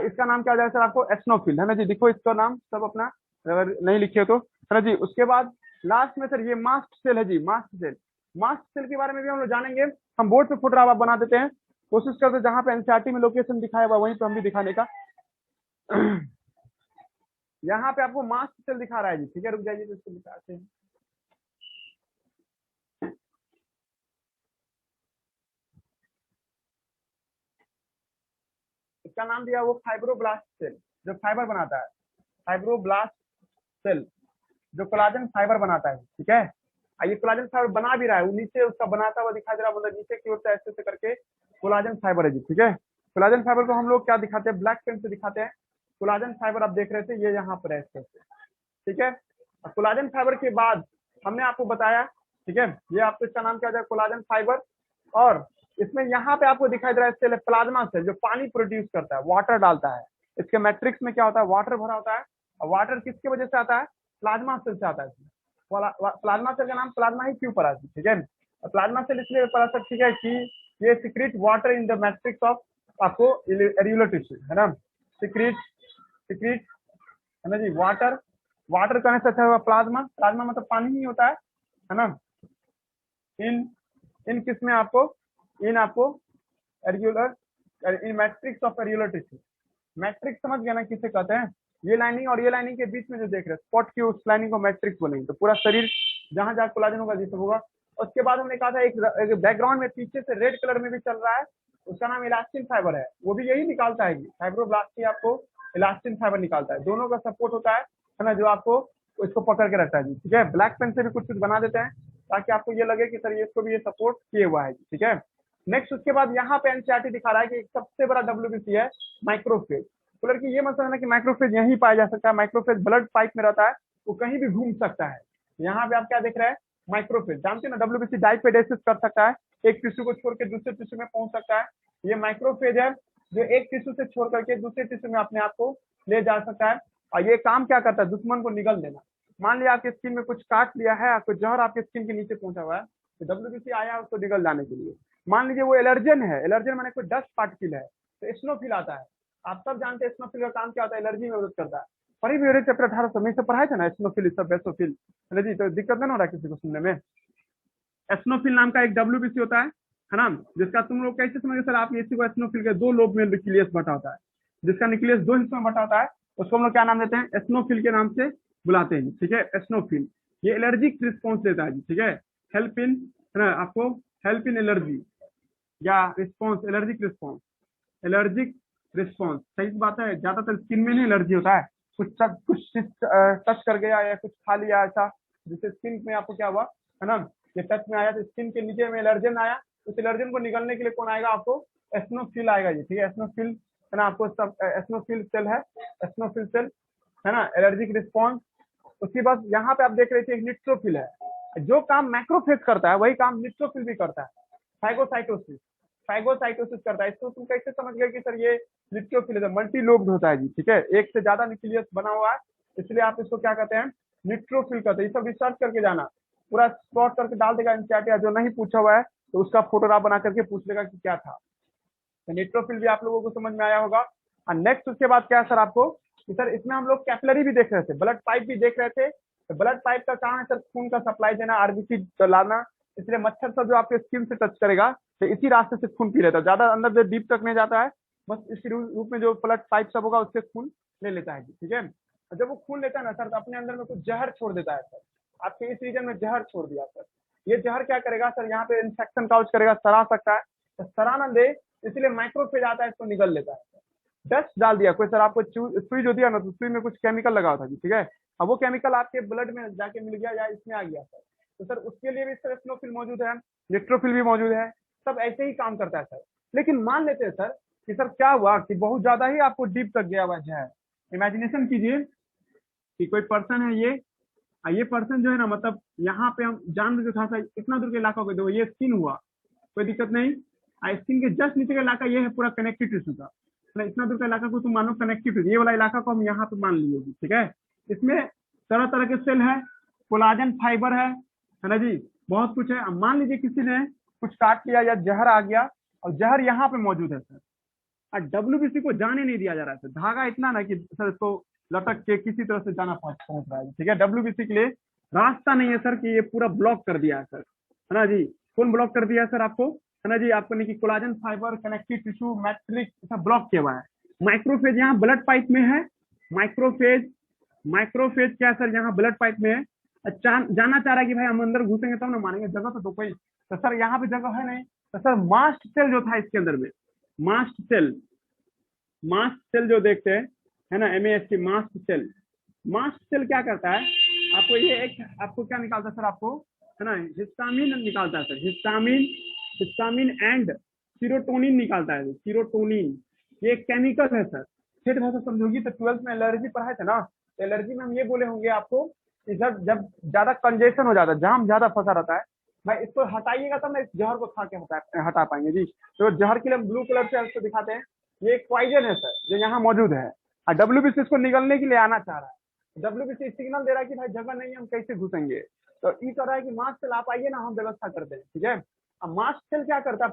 इसका नाम क्या हो जाएगा सर आपको? एस्नोफिल, है ना जी। देखो इसका नाम सब अपना, अगर नहीं लिखे तो, है ना जी। उसके बाद लास्ट में सर ये मास्ट सेल है जी, मास्ट सेल। मास्ट सेल के बारे में भी हम लोग जानेंगे। हम बोर्ड पे फोटोग्राफ बना देते हैं, कोशिश करते हैं जहां पे एनसीईआरटी में लोकेशन दिखाया हुआ वहीं पे हम भी दिखाने का। यहाँ पे आपको मास्ट सेल दिखा रहा है जी। ठीक है, रुक जाइए तो इसको दिखाते हैं। इसका नाम दिया वो फाइब्रोब्लास्ट सेल, जो फाइबर बनाता है। फाइब्रोब्लास्ट सेल जो कोलाजन फाइबर बनाता है। ठीक है, ये कोलाजन फाइबर बना भी रहा है, वो नीचे उसका बनाता हुआ दिखाई दे रहा है, मतलब नीचे की ओर से ऐसे करके कोलाजन फाइबर है जी। ठीक है, कोलाजन फाइबर को हम लोग क्या दिखाते हैं? ब्लैक पेन से दिखाते हैं। कोलाजन फाइबर आप देख रहे थे, ये यहाँ पर है। ठीक है, कोलाजन फाइबर के बाद हमने आपको बताया, ठीक है, ये आपको इसका नाम क्या हो जाएगा? Collagen fibre. और इसमें यहाँ पे आपको दिखाई दे रहा है सेल प्लाज्मा सेल, जो पानी प्रोड्यूस करता है, वाटर डालता है। इसके मैट्रिक्स में क्या होता है? वाटर भरा होता है। और वाटर किसके वजह से आता है? प्लाज्मा सेल से आता है। प्लाज्मा सेल का नाम प्लाज्मा ही क्यों पड़ा? ठीक है, प्लाज्मा सेल इसलिए पड़ा सर, ठीक है, कि ये secrete water in the matrix of आपको एरियोलर टिश्यू, है ना। सिक्रीट सिक्रीट, है ना जी, वाटर। वाटर कहने से अच्छा हुआ प्लाज्मा, प्लाज्मा मतलब पानी ही होता है ना। इन इन किस में आपको? इन आपको areolar, in matrix of areolar tissue. Matrix समझ गया ना किसे कहते हैं? ये लाइनिंग और ये लाइनिंग के बीच में जो देख रहे हैं स्पॉट की, उस लाइनिंग को मैट्रिक्स बोलेंगे। तो पूरा शरीर जहां जहां कोलाजन होगा जिससे होगा। उसके बाद हमने कहा था एक बैकग्राउंड में पीछे से रेड कलर में भी चल रहा है, उसका नाम इलास्टिन फाइबर है, वो भी यही निकालता है। फाइब्रोब्लास्ट ही आपको इलास्टिन फाइबर निकालता है। दोनों का सपोर्ट होता है ना, जो आपको तो इसको पकड़ के रखता है जी, ठीक है। ब्लैक पेन से भी कुछ कुछ बना देते हैं ताकि आपको ये लगे कि सर ये इसको भी ये सपोर्ट किए हुआ है, ठीक है। नेक्स्ट उसके बाद यहाँ पे एनसीईआरटी दिखा रहा है कि एक सबसे बड़ा डब्ल्यूबीसी है माइक्रोफेज। तो लड़की ये मत समझना कि माइक्रोफेज यहीं पाया जा सकता है, माइक्रोफेज ब्लड पाइप में रहता है, वो कहीं भी घूम सकता है। यहाँ पे आप क्या देख रहे हैं, माइक्रोफेज, जानते हैं ना डब्ल्यूबीसी डाइपेडेसिस कर सकता है, एक टिश्यू को छोड़ के दूसरे टिश्यू में पहुंच सकता है। ये माइक्रोफेज है जो एक टिश्यू से छोड़ करके दूसरे टिश्यू में अपने आप को ले जा सकता है। और ये काम क्या करता है, दुश्मन को निगल देना। मान लिया आपके स्किन में कुछ काट लिया है, आपको जहर आपके स्किन के नीचे पहुंचा हुआ है, तो डब्ल्यूबीसी आया उसको निगल जाने के लिए। मान लीजिए वो एलर्जन है, एलर्जन माने कोई डस्ट पार्टिकल है, तो स्नोफिल आता है। आप सब जानते हैं स्नोफिल का काम क्या होता है, एलर्जी में मदद करता है। पढ़ी भी हो रही चैप्टर 1800 में से पढ़ाए थे ना, स्नोफिल सब बेसोफिल एलर्जी, तो दिक्कत नहीं हो रहा किसी को सुनने में। एस्नोफिल नाम का एक डब्ल्यूबीसी होता है ना, जिसका तुम लोग कैसे समझे सर, आप इसी को एस्नोफिल के दो लोब में न्यूक्लियस बटा होता है, जिसका न्यूक्लियस दो हिस्सों में बटा होता है, उसको हम लोग क्या नाम देते हैं, एस्नोफिल के नाम से बुलाते हैं, ठीक है। एस्नोफिल ये एलर्जिक रिस्पॉन्स देता है, ठीक है। हेल्प इन, है ना, आपको हेल्प इन एलर्जी या response, allergic response, allergic response, सही बात है। ज्यादातर स्किन में नहीं एलर्जी होता है, कुछ टच कर गया या कुछ खा लिया ऐसा, जिससे स्किन में आपको क्या हुआ, है ना, ये टच में आया तो स्किन के नीचे में एलर्जन आया, उस एलर्जन को निकलने के लिए कौन आएगा, आपको एस्नोफिल आएगा जी, ठीक है। एस्नोफिल है ना, आपको सब एस्नोफिल सेल है, एस्नोफिल सेल है ना, एलर्जिक रिस्पॉन्स। उसके बाद यहाँ पे आप देख रहे थे एक न्यूट्रोफिल है, जो काम मैक्रोफेज करता है वही काम न्यूट्रोफिल भी करता है, फाइगोसाइटोसिस, फाइगोसाइटोसिस करता है। इसको तुम कैसे समझ गए कि सर ये न्यूट्रोफिल है, मल्टी लोब्ड होता है जी, ठीक है, एक से ज्यादा न्यूक्लियस बना हुआ है, इसलिए आप इसको क्या कहते हैं, न्यूट्रोफिल कहते हैं। ये सब रिसर्च करके जाना, पूरा स्पॉट करके डाल देगा एनसीईआरटी, जो नहीं पूछा हुआ है तो उसका फोटोग्राफ बना करके पूछ लेगा कि क्या था। तो न्यूट्रोफिल भी आप लोगों को समझ में आया होगा। और नेक्स्ट उसके बाद क्या है सर आपको, कि सर इसमें हम लोग कैपिलरी भी देख रहे थे, ब्लड पाइप भी देख रहे थे। तो ब्लड पाइप का काम है सर खून का सप्लाई देना, आरबीसी लाना, इसलिए मच्छर सब जो आपके स्किन से टच करेगा तो इसी रास्ते से खून पी लेता है, ज्यादा अंदर से डीप तक नहीं जाता है, बस इसी रूप में जो ब्लड पाइप सब होगा उससे खून ले लेता है, ठीक है। जब वो खून लेता है ना सर, तो अपने अंदर में कुछ जहर छोड़ देता है सर, आपके इस रीजन में जहर छोड़ दिया सर, ये जहर क्या करेगा सर, यहाँ पे इन्फेक्शन काउज करेगा, सरा सकता है, तो सरा ना दे, इसलिए माइक्रोफेज आता है, इसको निगल लेता है। डस्ट डाल दिया कोई सर, आपको सुई जो दिया ना, तो सुई में कुछ केमिकल लगा था, ठीक है, अब वो केमिकल आपके ब्लड में जाके मिल गया या इसमें आ गया सर, तो सर उसके लिए भी सर एस्नोफिल मौजूद है, न्यूट्रोफिल भी मौजूद है, सब ऐसे ही काम करता है सर। लेकिन मान लेते हैं सर कि सर क्या हुआ कि बहुत ज्यादा ही आपको डीप तक गया हुआ है, इमेजिनेशन कीजिए कि कोई पर्सन है, ये पर्सन जो है ना, मतलब यहाँ पे हम जान रहे था सर, इतना दूर का इलाका को दो, ये स्किन हुआ, कोई दिक्कत नहीं, स्किन के जस्ट नीचे का इलाका ये है पूरा कनेक्टिव टिश्यू का, इतना दूर का इलाका को तुम मानो कनेक्टिव टिश्यू, ये वाला इलाका को हम यहाँ पे मान लीजिए, ठीक है। इसमें तरह तरह के सेल है, कोलाजन फाइबर है ना जी, बहुत कुछ है। अब मान लीजिए किसी ने कुछ काट लिया या जहर आ गया, और जहर यहाँ पे मौजूद है सर, और डब्ल्यूबीसी को जाने नहीं दिया जा रहा है सर, धागा इतना ना कि सर इसको लटक के किसी तरह से जाना पहुंच रहा है, ठीक है। डब्ल्यूबीसी के लिए रास्ता नहीं है सर, कि ये पूरा ब्लॉक कर दिया है सर, है ना जी। कौन ब्लॉक कर दिया है सर आपको, है ना जी, आपको नहीं कि collagen fibre, connective tissue, matrix सब ब्लॉक किया हुआ है। माइक्रोफेज यहाँ ब्लड पाइप में है, माइक्रोफेज, माइक्रोफेज क्या सर यहाँ ब्लड पाइप में है। अच्छा जानना चाह रहा है कि भाई हम अंदर घुसेंगे तब ना मानेंगे, जगह तो कोई, तो सर यहाँ पे जगह है नहीं, तो सर मास्ट सेल जो था इसके अंदर में, मास्ट सेल, मास्ट सेल जो देखते हैं, है ना, MAST, mast cell, mast cell क्या करता है, आपको ये एक, आपको क्या निकालता है सर, आपको है ना हिस्टामिन निकालता है sir, histamine, histamine and serotonin निकालता है, सीरोटोनिन ये एक केमिकल है सर। फिर भाषा समझोगी तो 12th में एलर्जी पढ़ाए थे ना, तो एलर्जी में हम ये बोले होंगे आपको कि जब जब ज्यादा कंजेशन हो जाता है, जाम ज्यादा फंसा रहता है, भाई इसको हटाइएगा तब ना इस जहर को खा के हटा पाएंगे जी। तो जहर के लिए हम ब्लू कलर से आपको दिखाते हैं, ये एक पॉइजन है सर जो यहाँ मौजूद है, और डब्ल्यूबीसी इसको निगलने के लिए आना चाह रहा है, डब्ल्यूबीसी सिग्नल दे रहा है कि भाई जगह नहीं है, हम कैसे घुसेंगे, तो ये कर रहा है कि मास्क सेल आप आइए ना, हम व्यवस्था करते हैं, ठीक है। अब मास्क सेल क्या करता है,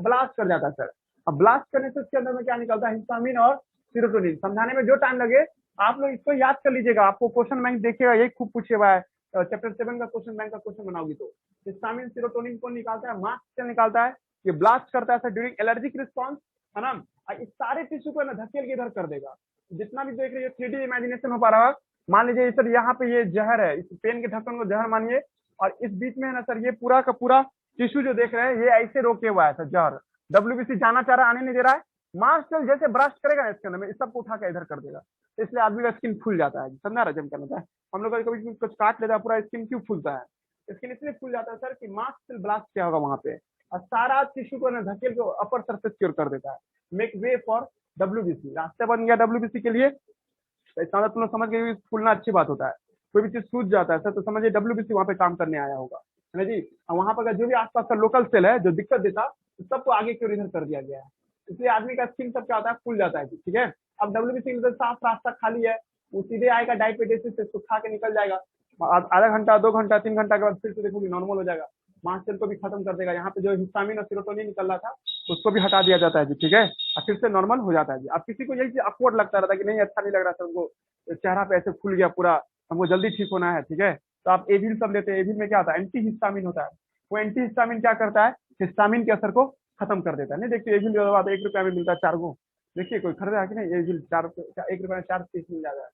ब्लास्ट कर जाता है सर, अब ब्लास्ट करने से उसके अंदर में क्या निकलता है, हिस्टामिन और सीरोटोनिन। समझाने में जो टाइम लगे आप लोग इसको याद कर लीजिएगा, आपको क्वेश्चन बैंक देखिएगा, यही खूब पूछे हुआ है, चैप्टर 7 का क्वेश्चन बैंक का क्वेश्चन बनाओगी तो हिस्टामिन सीरोटोनिन को निकालता है, मास्क सेल निकालता है, ये ब्लास्ट करता है सर ड्यूरिंग एलर्जिक रिस्पॉन्स, है ना। इस सारे टिश्यू को ना धकेल के इधर कर देगा, जितना भी देख रही है 3D इमेजिनेशन हो पा रहा है। मान लीजिए सर यहाँ पे ये जहर है, इस पेन के ढक्कन को जहर मानिए, और इस बीच में है ना सर ये पूरा का पूरा टिश्यू जो देख रहे हैं ये ऐसे रोके हुआ है सर जहर, डब्ल्यूबीसी जाना चाह रहा है, आने नहीं दे रहा है, मांस सेल जैसे ब्रस्ट करेगा ना इसके अंदर में, इस सबको उठा के इधर कर देगा, तो इसलिए आदमी का स्किन फूल जाता है। समझा रहा जम करना है। हम लोग कभी कभी कुछ काट लेता है, पूरा स्किन क्यों फूलता है? स्किन इसलिए फूल जाता है सर कि मांस सेल ब्लास्ट क्या होगा वहां पे, और सारा टिश्यू को ना धकेल के अपर सरफेस क्योर कर देता है, मेक वे फॉर डब्ल्यूबीसी, रास्ता बन गया डब्ल्यूबीसी के लिए। तो इसका मतलब तुम लोग समझ गए फूलना अच्छी बात होता है। कोई भी चीज सूझ जाता है सर तो समझिए डब्ल्यूबीसी वहां पे काम करने आया होगा, है ना जी। और वहां पर जो भी आसपास का लोकल सेल है जो दिक्कत देता, तो सबको आगे क्यों इधर कर दिया गया है, इसलिए आदमी का स्किन सब क्या होता है, फूल जाता है जी, ठीक है। अब डब्ल्यूबीसी में साफ रास्ता खाली है, वो सीधे आएगा डायबिटीज से, सुखा के निकल जाएगा, आधा घंटा 2 घंटा 3 घंटा के बाद फिर से देखोगे नॉर्मल हो जाएगा, मांस सेल को भी खत्म कर देगा। यहाँ पे जो हिस्टामिन और सीरोटोनिन निकल रहा था उसको भी हटा दिया जाता है जी, ठीक है, और फिर से नॉर्मल हो जाता है जी। अब किसी को यही अपवर्ड लगता रहता है कि नहीं अच्छा नहीं लग रहा था हमको, चेहरा पे ऐसे फूल गया पूरा, हमको जल्दी ठीक होना है, ठीक है, तो आप एविल सब लेते हैं। एविल में क्या होता है, एंटी हिस्टामिन होता है। वो एंटी हिस्टामिन क्या करता है, हिस्टामिन के असर को खत्म कर देता है। नहीं देखिए एविल 1 रुपया में मिलता है 4 गो, देखिए कोई खरीदा है कि नहीं एविल, 1 रुपया में 4 पीस मिल जाता है,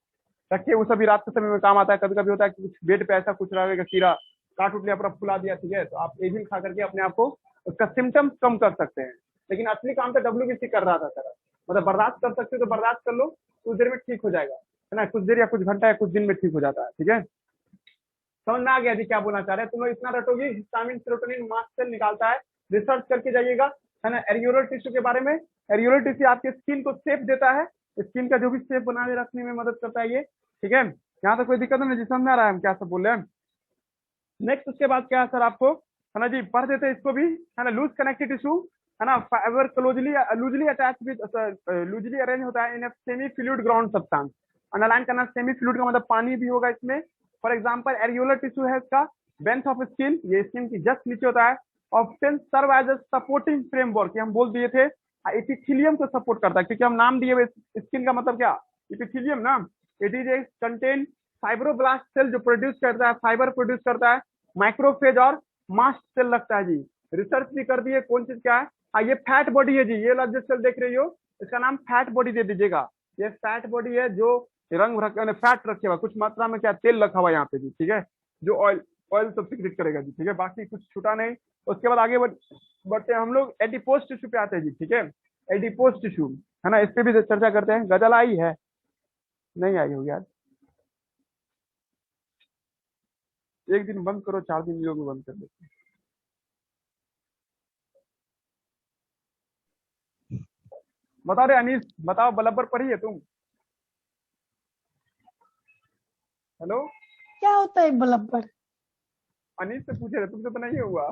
रखिए वो सभी रात के समय में काम आता है। कभी कभी होता है कि कुछ बेड पे ऐसा कुछ रहेगा कीड़ा काट उठ लिया पूरा फुला दिया, ठीक है, तो आप एविल खा करके अपने आप को उसका सिम्टम्स कम कर सकते हैं। लेकिन असली काम तो डब्ल्यूबीसी कर रहा था सर, मतलब बर्दाश्त कर सकते हो तो बर्दाश्त कर लो, कुछ देर में ठीक हो जाएगा, है ना, कुछ देर या कुछ घंटा या कुछ दिन में ठीक हो जाता है, ठीक है। समझ में आ गया जी क्या बोलना चाह रहे हैं? तुम लोग इतना रटोगी, हिस्टामिन सेरोटोनिन मास्ट सेल निकालता है, रिसर्च करके जाइएगा, है ना। एरियोलर टिश्यू के बारे में, एरियोलर टिश्यू आपके स्किन को शेप देता है, स्किन का जो भी शेप बनाने रखने में मदद करता है ये, ठीक है। यहाँ तो कोई दिक्कत नहीं जी, समझ में आ रहा है हम क्या सब बोल रहे हैं। नेक्स्ट उसके बाद क्या है सर आपको, है ना जी, पढ़ देते हैं इसको भी, है ना। लूज कनेक्टिव टिश्यू, है ना, fibre closely loosely attach with loosely arrange होता है in semi fluid ground substance. Underline करना, सेमी फ्लूइड का मतलब पानी भी होगा इसमें। फॉर एग्जांपल एरियोलर टिश्यू है इसका बेंथ ऑफ स्किन, ये स्किन की जस्ट नीचे होता है, often serve as a supporting framework, हम बोल दिए थे एपिथेलियम को सपोर्ट करता है, क्योंकि हम नाम दिए हुए स्किन का मतलब क्या, एपिथेलियम ना। It is a contain fibroblast cell जो प्रोड्यूस करता है, फाइबर प्रोड्यूस करता है, माइक्रोफेज और मास्ट सेल लगता है जी। रिसर्च भी कर दिए कौन चीज क्या है। हाँ ये फैट बॉडी है जी, ये वाला जो सेल देख रही हो इसका नाम फैट बॉडी दे दीजिएगा। ये फैट बॉडी है जो रंग फैट रखे हुआ, कुछ मात्रा में क्या तेल रखा हुआ यहाँ पे जी, ठीक है, जो ऑयल ऑयल सब सिक्रेट करेगा जी, ठीक है, बाकी कुछ छूटा नहीं। उसके बाद आगे बढ़ते हैं हम लोग, एडिपोज टिश्यू पे आते हैं जी, ठीक है। एडिपोज टिश्यू, है ना, इस पे भी चर्चा करते हैं। गजल आई है, नहीं आई होगी यार, एक दिन बंद करो 4 दिन लोग बंद कर देते। बताओ रे अनीस, बताओ बलब्बर पढ़ी है तुम? हेलो, क्या होता है बलब्बर? अनीस से पूछे रहे, तुमसे तो नहीं हुआ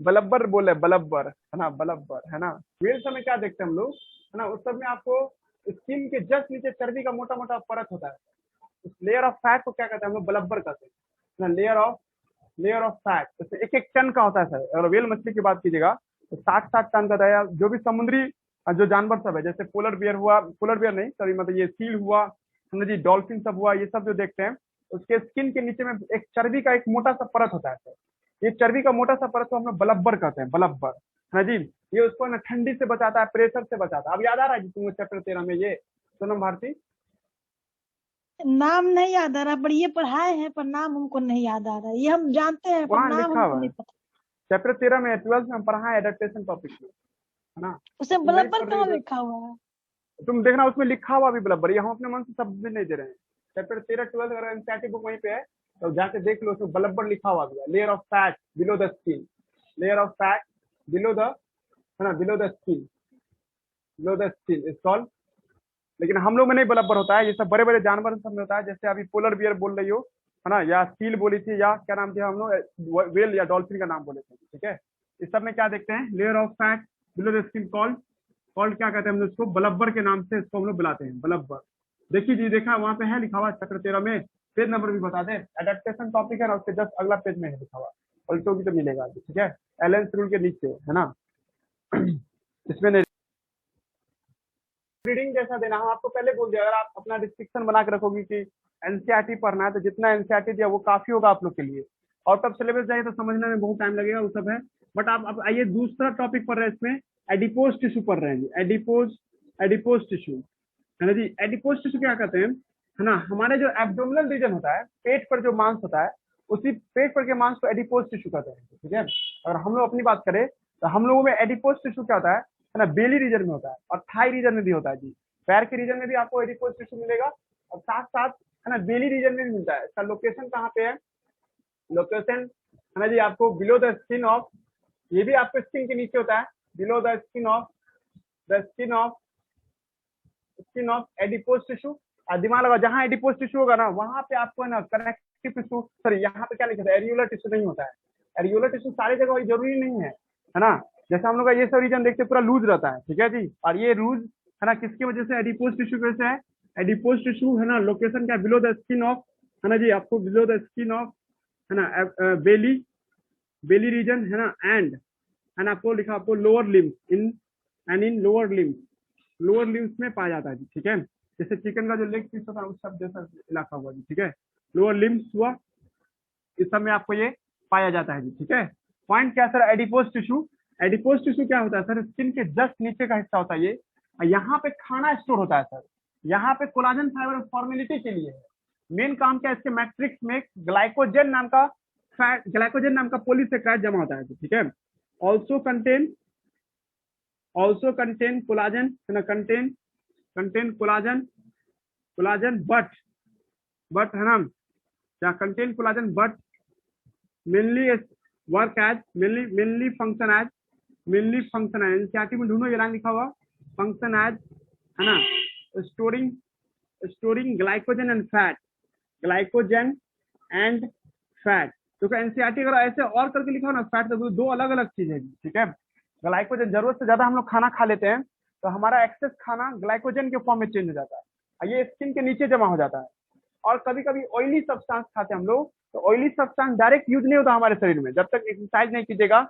बलब्बर बोले, बलब्बर, है ना, बलब्बर, है ना। वेल समय क्या देखते हैं हम लोग, है ना, उस सब में आपको स्किन के जस्ट नीचे चर्बी का मोटा मोटा परत होता है, उस लेयर ऑफ फैट को क्या कहते हैं हम लोग, बलब्बर कहते हैं ना। लेयर ऑफ फैट, जैसे 1-1 टन का होता है सर। अगर वेल मछली की बात कीजिएगा तो 60-60 टन का था। जो भी समुद्री जो जानवर सब है, जैसे पोलर बियर हुआ, पोलर बियर नहीं सॉरी, मतलब ये सील हुआ, समझ जी, डॉल्फिन सब हुआ, ये सब जो देखते हैं उसके स्किन के नीचे में एक चर्बी का एक मोटा सा परत होता है सर। ये चर्बी का मोटा सा परत को हम लोग बलब्बर कहते हैं, बलब्बर, है ना जी। ये उसको ना ठंडी से बचाता है, प्रेशर से बचाता है। अब याद आ रहा है जी तुमको चैप्टर 13 में ये, सोनम भारती? नाम नहीं याद आ रहा, पर ये पढ़ाए हैं, पर नाम हमको नहीं याद आ रहा। ये हम जानते हैं पर वहाँ नाम लिखा हमको हुआ है, नहीं पता। चैप्टर 13 में 12th में हम पढ़ा है एडेप्टेशन टॉपिक में, है ना। उसे तुम नहीं बलब्बर पढ़ रही कहाँ हो लिखा हुआ है? तो तुम देखना उसमें लिखा हुआ भी बराबर, ये हम अपने मन से शब्द भी नहीं दे रहे हैं। चैप्टर 13-12 अगर एनसीईआरटी बुक वहीं पे है तो जाके देख लो, उसमें बराबर लिखा हुआ भी है, layer of fat below the skin, layer of fat below the, है ना, below the skin, below the skin is called. लेकिन हम लोग में नहीं बराबर होता है, ये सब बड़े बड़े जानवर सब में होता है, जैसे अभी पोलर बियर बोल रही हो, है ना, या सील बोली थी, या क्या नाम था हम लोग, वेल या डॉल्फिन का नाम बोले थे, ठीक है। इस सब में क्या देखते हैं, layer of fat below the skin called, called क्या कहते हैं हम लोग इसको, बलब्बर के नाम से इसको हम लोग बुलाते हैं, बलब्बर। देखिए जी, देखा वहां पे है लिखा हुआ चैप्टर 13 में, पेज नंबर भी बता दें, एडेप्टेशन टॉपिक है ना, उसके जस्ट अगला पेज में है लिखा हुआ, पलटो भी तो मिलेगा, ठीक है, एलेंस रूल के नीचे, है ना। इसमें नहीं रीडिंग जैसा देना, हम आपको पहले बोल दिया, अगर आप अपना रिस्ट्रिक्शन बना के रखोगे कि एनसीईआरटी पढ़ना है तो जितना एनसीईआरटी दिया वो काफी होगा आप लोग के लिए, और तब सिलेबस जाए तो समझने में बहुत टाइम लगेगा, वो सब है। बट आप अब आइए दूसरा टॉपिक पढ़ रहे हैं इसमें, एडिपोज टिश्यू पढ़ रहे हैं जी, एडिपोज टिश्यू, है ना जी। एडिपोज टिश्यू क्या कहते हैं, है ना, हमारे जो एब्डोमिनल रीजन होता है, पेट पर जो मांस होता है, उसी पेट पर के मांस को एडिपोज टिश्यू कहते हैं, ठीक है। अगर हम लोग अपनी बात करें तो हम लोगों में एडिपोज टिश्यू क्या होता है है ना, बेली रीजन में होता है और थाई रीजन में भी होता है जी। पैर के रीजन में भी आपको एडिपोज टिश्यू मिलेगा और साथ साथ है ना बेली रीजन में भी मिलता है। इसका लोकेशन कहाँ पे है, लोकेशन है ना जी आपको बिलो द स्किन ऑफ, ये भी आपको स्किन के नीचे होता है, below the skin of, the skin of adipose tissue. और दिमाग लगा जहां एडिपोज टिश्यू होगा ना वहां पे आपको है ना कनेक्टिव टिश्यू, सॉरी यहाँ पे क्या लिखा है, एरियोलर टिश्यू नहीं होता है। एरियोलर टिश्यू सारी जगह जरूरी नहीं है ना। जैसे हम लोग का ये सब रीजन देखते पूरा लूज रहता है, ठीक है जी। और ये लूज है ना किसकी वजह से, एडिपोज टिश्यू की वजह से है। एडिपोज टिश्यू है ना लोकेशन क्या, बिलो द स्किन ऑफ, है ना जी आपको बिलो द स्किन ऑफ, है ना बेली, बेली रीजन है ना, एंड आपको लिखा आपको lower limbs in, and in lower limbs, lower limbs में पाया जाता है जी, ठीक है। जैसे चिकन का जो लेग पीस होता है उस सब जैसा इलाका हुआ जी, ठीक है। लोअर लिम्स हुआ, इस सब में आपको ये पाया जाता है जी, ठीक है। पॉइंट क्या sir, adipose tissue, adipose tissue क्या होता है सर, स्किन के जस्ट नीचे का हिस्सा होता है ये, यहाँ पे खाना स्टोर होता है सर, यहाँ पे कोलाजन फाइबर फॉर्मेलिटी के लिए है। मेन काम क्या है, इसके मैट्रिक्स में ग्लाइकोजन नाम का फैट, ग्लाइकोजन नाम का पॉलीसेकेराइड जमा होता है, ठीक है। ऑल्सो कंटेन कोलाजन, है ना, कंटेन कोलाजन बट है ना क्या, contain collagen but mainly work as, mainly function as, NCERT में ढूंढो ये लाइन लिखा हुआ, फंक्शन एज है ना स्टोरिंग ग्लाइकोजन एंड फैट। क्योंकि एनसीईआरटी अगर ऐसे और करके लिखा हो ना फैट, तो दो अलग अलग चीज है, ठीक है। ग्लाइकोजन, जरूरत से ज्यादा हम लोग खाना खा लेते हैं तो हमारा एक्सेस खाना ग्लाइकोजन के फॉर्म में चेंज हो जाता है और ये स्किन के नीचे जमा हो जाता है। और कभी कभी ऑयली सब्सटेंस खाते हैं हम लोग, तो ऑयली सब्सटेंस डायरेक्ट यूज नहीं होता हमारे शरीर में, जब तक एक्सरसाइज नहीं कीजिएगा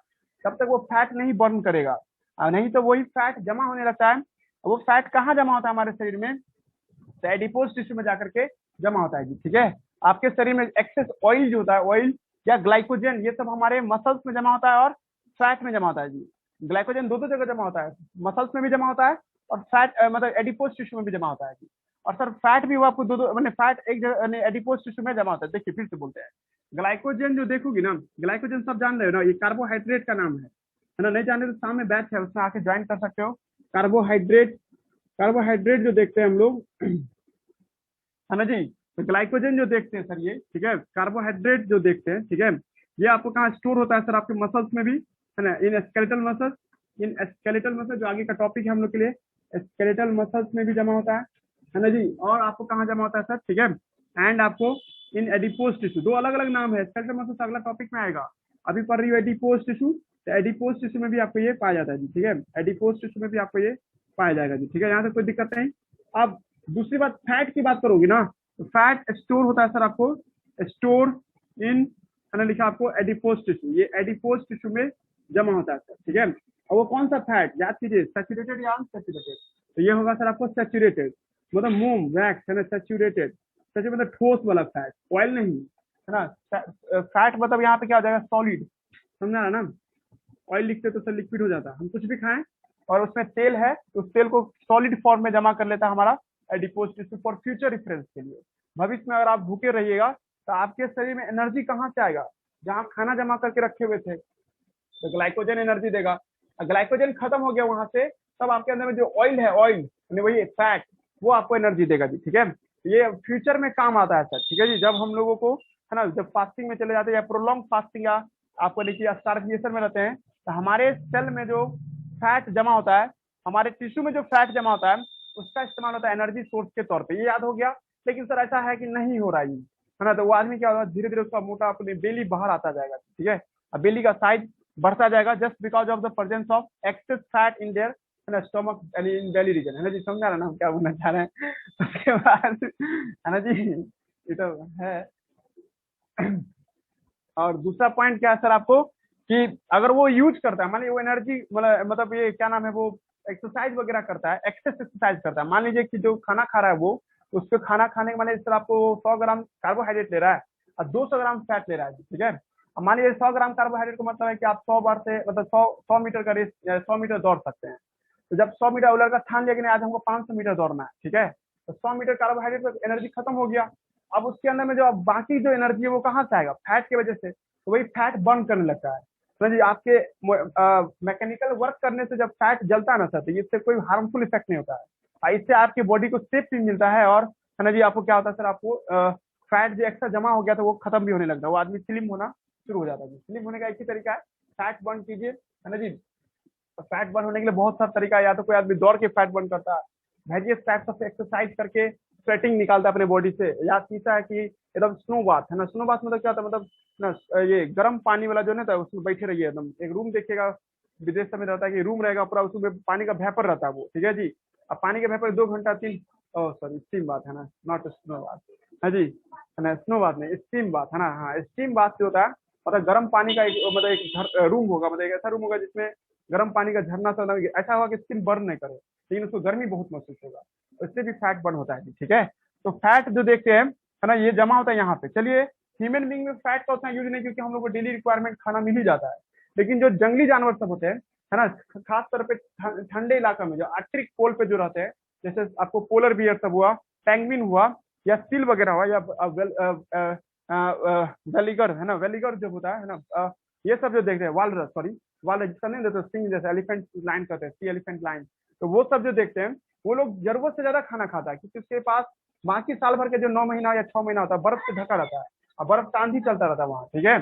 तब तक वो फैट नहीं बर्न करेगा, और नहीं तो वही फैट जमा होने लगता है। वो फैट कहाँ जमा होता है हमारे शरीर में, तो एडिपोज टिश्यू में जाकर के जमा होता है जी, ठीक है। आपके शरीर में एक्सेस ऑयल जो होता है, ऑयल या ग्लाइकोजन, ये सब हमारे मसल्स में जमा होता है और फैट में जमा होता है जी। ग्लाइकोजन दो जगह जमा होता है, मसल्स में भी जमा होता है और फैट मतलब एडिपोज टिश्यू में भी जमा होता है जी। और सर फैट भी हुआ आपको दो मैंने फैट एक जगह एडिपोज टिश्यू में जमा होता है। देखिए फिर से बोलते हैं, ग्लाइकोजन जो देखोगी ना, ग्लाइकोजन सब जान रहे हो ना, ये कार्बोहाइड्रेट का नाम है ना, नहीं जाने तो सामने बैच है उसमें आके ज्वाइन कर सकते हो। कार्बोहाइड्रेट जो देखते हैं हम लोग है ना जी, तो ग्लाइकोजन जो देखते हैं सर ये, ठीक है, कार्बोहाइड्रेट जो देखते हैं, ठीक है, ये आपको कहाँ स्टोर होता है सर, आपके मसल्स में भी है ना, इन स्केलेटल मसल्स जो आगे का टॉपिक है हम लोग के लिए, स्केलेटल मसल्स में भी जमा होता है ना जी। और आपको कहाँ जमा होता है सर, ठीक है, एंड आपको इन एडिपोज टिश्यू, दो अलग अलग नाम है, स्केलेटल मसल्स अगला टॉपिक में आएगा, अभी पढ़ रही हो एडिपोज टिश्यू, तो एडिपोज टिश्यू में भी आपको ये पाया जाता है जी, ठीक है, एडिपोज टिश्यू में भी आपको ये पाया जाएगा जी, ठीक है, यहाँ से कोई दिक्कत नहीं। अब दूसरी बात, फैट की बात करोगी ना, तो फैट स्टोर होता है सर आपको स्टोर इन, है ना, लिखा आपको एडिपोज टिश्यू, ये एडिपोज टिश्यू में जमा होता है सर, ठीक है। और वो कौन सा फैट, याद कीजिए, सैचुरेटेड या अनसैचुरेटेड, तो ये होगा सर आपको सैचुरेटेड, मतलब मोम वैक्स है ना, सैचुरेटेड मतलब ठोस वाला फैट, ऑयल नहीं है ना। फैट मतलब यहाँ पे क्या हो जाएगा, सॉलिड, समझा ना। ऑयल लिखते तो सर लिक्विड हो जाता, हम कुछ भी खाएं और उसमें तेल है तो उस तेल को सॉलिड फॉर्म में जमा कर लेता है हमारा adipose tissue for future reference के लिए। भविष्य में अगर आप भूखे रहिएगा तो आपके शरीर में एनर्जी कहाँ से आएगा, जहाँ खाना जमा करके रखे हुए थे, तो ग्लाइकोजन एनर्जी देगा। ग्लाइकोजन खत्म हो गया वहां से, तब आपके अंदर में जो ऑयल है, ऑयल वही फैट, वो आपको एनर्जी देगा जी, ठीक है। ये फ्यूचर में काम आता है सर, ठीक है जी। जब हम लोगों को है ना, जब फास्टिंग में चले जाते हैं या प्रोलॉन्ग फास्टिंग या आपको देखिए स्टारवेशन में रहते हैं, तो हमारे सेल में जो फैट जमा होता है, हमारे टिश्यू में जो फैट जमा होता है, उसका इस्तेमाल होता है एनर्जी सोर्स के तौर पे, ये याद हो गया। लेकिन सर ऐसा है कि नहीं हो रहा है ना, तो वो आदमी क्या होगा, धीरे धीरे उसका मोटा अपने बेली बाहर आता जाएगा, ठीक है, अब बेली का साइज बढ़ता जाएगा just because of the presence of excess fat in their है ना stomach and in belly region, है ना जी, समझा रहा ना हम क्या बोलना चाह रहे हैं। उसके बाद है ना जी, ये तो है। और दूसरा पॉइंट क्या है सर आपको, कि अगर वो यूज करता है, मान लीजिए वो एनर्जी मतलब ये क्या नाम है, वो एक्सरसाइज वगैरह करता है, एक्सेस एक्सरसाइज करता है, मान लीजिए कि जो खाना खा रहा है वो, उसको खाना खाने के मान लीजिए आपको 100 ग्राम कार्बोहाइड्रेट ले रहा है और 200 ग्राम फैट ले रहा है, ठीक है। अब मान लीजिए 100 ग्राम कार्बोहाइड्रेट का मतलब है कि आप 100 बार से मतलब 100 मीटर का रेस, 100 मीटर दौड़ सकते हैं। तो जब 100 मीटर उलर का ठान लिया कि नहीं आज हमको 500 मीटर दौड़ना है, ठीक है, तो 100 मीटर कार्बोहाइड्रेट का एनर्जी खत्म हो गया। अब उसके अंदर में जो बाकी जो एनर्जी है वो कहाँ से आएगा, फैट की वजह से, तो वही फैट बर्न करने लगता है। तो जी आपके मैकेनिकल वर्क करने से जब फैट जलता है ना सर, तो इससे कोई हार्मफुल इफेक्ट नहीं होता है, और इससे आपकी बॉडी को सेफ भी मिलता है। और है ना जी, आपको क्या होता है सर, आपको फैट जो एक्स्ट्रा जमा हो गया था वो खत्म भी होने लगता है, वो आदमी स्लिम होना शुरू हो जाता है। स्लिम होने का एक ही तरीका है, फैट बर्न कीजिए, है ना जी। फैट बर्न होने के लिए बहुत सारा तरीका है, या तो कोई आदमी दौड़ के फैट बर्न करता है, वेरियस टाइप्स ऑफ एक्सरसाइज करके स्वेटिंग निकालता है अपने बॉडी से, या तीसरा है कि एकदम स्नो बाथ, है ना। स्नो बाथ मतलब क्या होता है, मतलब ना ये गर्म पानी वाला जो नहीं था उसमें बैठे रहिए एकदम, एक रूम देखिएगा विदेश में रहता है कि रूम रहेगा पूरा, उसमें पानी का वेपर रहता है वो, ठीक है जी। अब पानी के वेपर 2 घंटा 3, ओ सॉरी स्टीम बात है ना, नॉट स्नो बात है जी, है ना, स्नो बात नहीं, स्टीम बात है ना। हाँ, स्टीम बात जो होता है मतलब गर्म पानी का एक मतलब एक रूम होगा, मतलब एक ऐसा रूम होगा जिसमें गर्म पानी का झरना सा ऐसा होगा कि स्किन बर्न नहीं करे, लेकिन उसको गर्मी बहुत महसूस होगा, उससे भी फैट बर्न होता है, ठीक है। तो फैट जो देखते हैं, है ना, ये जमा होता है यहाँ पे। चलिए, ह्यूमन बींग में फैट का उतना यूज नहीं, क्योंकि हम लोग को डेली रिक्वायरमेंट खाना मिल ही जाता है। लेकिन जो जंगली जानवर सब होते हैं, है ना, खास तौर पे ठंडे इलाका में जो आर्कटिक पोल पे जो रहते हैं, जैसे आपको पोलर बियर सब हुआ, पेंगुइन हुआ, या सील वगैरह हुआ, या वेलिगर, है ना, वेलिगर जो होता है ना, ये सब जो देखते हैं, वालरस, सॉरी वाले जिसका नहीं देते सिंह जैसे, एलिफेंट लाइन कहते हैं, सी एलिफेंट लाइन, तो वो सब जो देखते हैं, वो लोग जरूरत से ज्यादा खाना खाता है, क्योंकि उसके पास बाकी साल भर के जो 9 महीना या 6 महीना होता है बर्फ से ढका रहता है, और बर्फ का आंधी चलता रहता है वहाँ, ठीक है।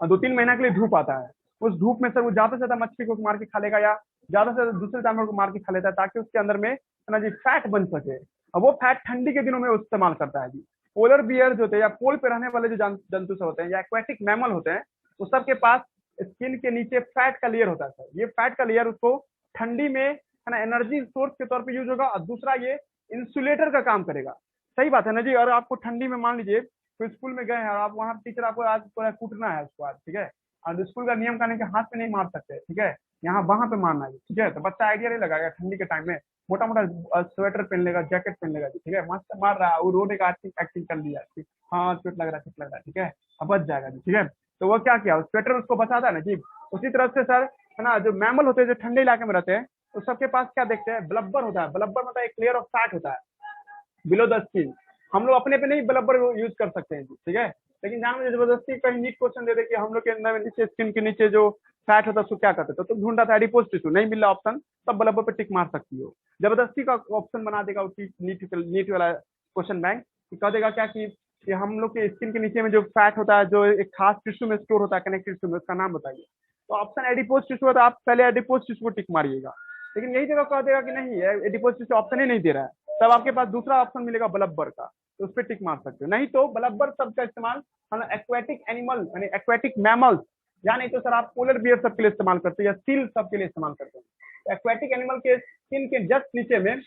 और 2-3 महीना के लिए धूप आता है, उस धूप में सर वो ज्यादा से ज्यादा मछली को मार के खा लेगा, या ज्यादा से ज्यादा दूसरे जानवर को मार के खा लेता है, ताकि उसके अंदर में, है ना जी, फैट बन सके। और वो फैट ठंडी के दिनों में वो इस्तेमाल करता है जी। पोलर बियर जो होते हैं, या पोल पे रहने वाले जो जंतु सब होते हैं, या एक्वेटिक मैमल होते हैं, उस सब के पास स्किन के नीचे फैट का लेयर होता है सर। ये फैट का लेयर उसको ठंडी में, है ना, एनर्जी सोर्स के तौर पे यूज होगा, और दूसरा ये इंसुलेटर का काम करेगा। सही बात है ना जी। और आपको ठंडी में मान लीजिए कोई स्कूल में गए हैं, और आप वहाँ टीचर आपको आज पूरा कूटना है उसको आज, ठीक है, और स्कूल का नियम कहने के हाथ पे नहीं मार सकते, ठीक है, यहाँ वहां पे मारना है, ठीक है। तो बच्चा आइडिया नहीं लगाएगा ठंडी के टाइम में, मोटा मोटा स्वेटर पहन लेगा, जैकेट पहन लेगा, ठीक है, मस्त मार रहा है, वो रोने का एक्टिंग कर लिया, ठीक, हाँ चोट लग रहा है, चोट लग रहा है, ठीक है, अब बच जाएगा जी, ठीक है। तो वो क्या किया, स्वेटर उसको बचाता है ना जी। उसी तरह से सर, है ना, जो मैमल होते हैं जो ठंडे इलाके में रहते हैं, तो सबके पास क्या देखते हैं, ब्लब्बर होता है। ब्लब्बर मतलब एक लेयर ऑफ फैट होता है बिलो द स्किन। हम लोग अपने पे नहीं ब्लबर यूज कर सकते हैं, ठीक है, लेकिन जान मुझे जबरदस्ती कहीं नीट क्वेश्चन दे दे कि हम लोग के अंदर नीचे स्किन के नीचे जो फैट होता है उसको क्या करते हैं, तो तुम ढूंढा था एडिपोज टिश्यू, नहीं मिला ऑप्शन, तब ब्लबर पे टिक मार सकती हो। जबरदस्ती का ऑप्शन बना देगा नीट वाला क्वेश्चन बैंक, कि कह देगा क्या कि हम लोग के स्किन के नीचे में जो फैट होता है, जो एक खास टिश्यू में स्टोर होता है, कनेक्टिव टिश्यू में, उसका नाम बताइए। तो ऑप्शन एडिपोज टिश्यू है, तो आप पहले एडिपोज टिश्यू को टिक मारिएगा। लेकिन यही जगह कह देगा कि नहीं एडिपोज टिश्यू ऑप्शन ही नहीं दे रहा है, तब आपके पास दूसरा ऑप्शन मिलेगा ब्लबर का, तो उस पर टिक मार सकते हो। नहीं तो ब्लबर शब्द का इस्तेमाल हम एक्वेटिक एनिमल यानी एक्वेटिक मैमल्स, या नहीं तो सर आप पोलर बियर सब के लिए इस्तेमाल करते हैं, या सील सब के लिए इस्तेमाल करते हैं। एक्वेटिक एनिमल के स्किन के जस्ट नीचे में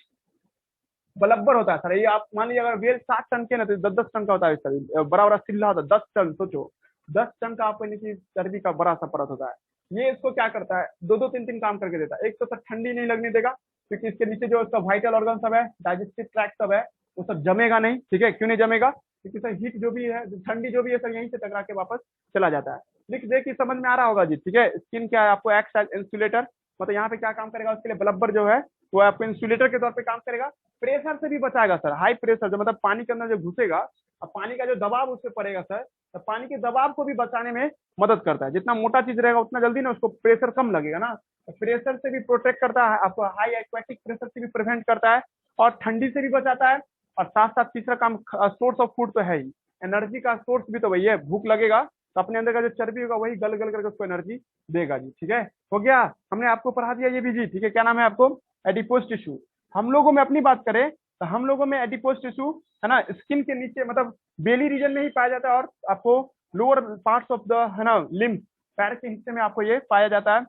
ब्लबर होता है सर। ये आप मान लीजिए अगर वेल 7 टन के ना, तो 10-10 टन का होता है सर, बड़ा बड़ा सिल्ला होता है 10 टन, सोचो 10 टन का आपको नीचे चर्बी का बड़ा सा परत होता है। ये इसको क्या करता है, 2-2-3-3 काम करके देता है। एक तो सर ठंडी नहीं लगने देगा, क्योंकि इसके नीचे जो इसका वाइटल ऑर्गन सब है, डाइजेस्टिव ट्रैक्ट सब है, वो सब जमेगा नहीं, ठीक है। क्यों नहीं जमेगा, क्योंकि सर हीट जो भी है, ठंडी जो भी है सर, यहीं से टकरा के वापस चला जाता है। लिख दे कि समझ में आ रहा होगा जी, ठीक है। स्किन क्या है, आपको एक्ट एज इंसुलेटर, मतलब यहाँ पे क्या काम करेगा, उसके लिए ब्लबर जो है वो आपको इंसुलेटर के तौर पे काम करेगा। प्रेशर से भी बचाएगा सर, हाई प्रेशर जो मतलब पानी के अंदर जो घुसेगा, अब पानी का जो दबाव उस पर पड़ेगा सर, तो पानी के दबाव को भी बचाने में मदद करता है। जितना मोटा चीज रहेगा उतना जल्दी ना उसको प्रेशर कम लगेगा ना, तो प्रेशर से भी प्रोटेक्ट करता है आपको, हाई एक्वेटिक प्रेशर से भी प्रिवेंट करता है, और ठंडी से भी बचाता है। और साथ साथ तीसरा काम, सोर्स ऑफ फूड तो है ही, एनर्जी का सोर्स भी तो वही है। भूख लगेगा तो अपने अंदर का जो चर्बी होगा वही गल गल करके उसको एनर्जी देगा जी, ठीक है। हो गया, हमने आपको पढ़ा दिया ये भी जी, ठीक है। क्या नाम है आपको, एडिपोज टिश्यू। हम लोगों में अपनी बात करें तो हम लोगों में एडिपोज टिश्यू, है ना, स्किन के नीचे मतलब बेली रीजन में ही पाया जाता है, और आपको लोअर पार्ट्स ऑफ द, है ना, लिम्ब, पैर के हिस्से में आपको ये पाया जाता है।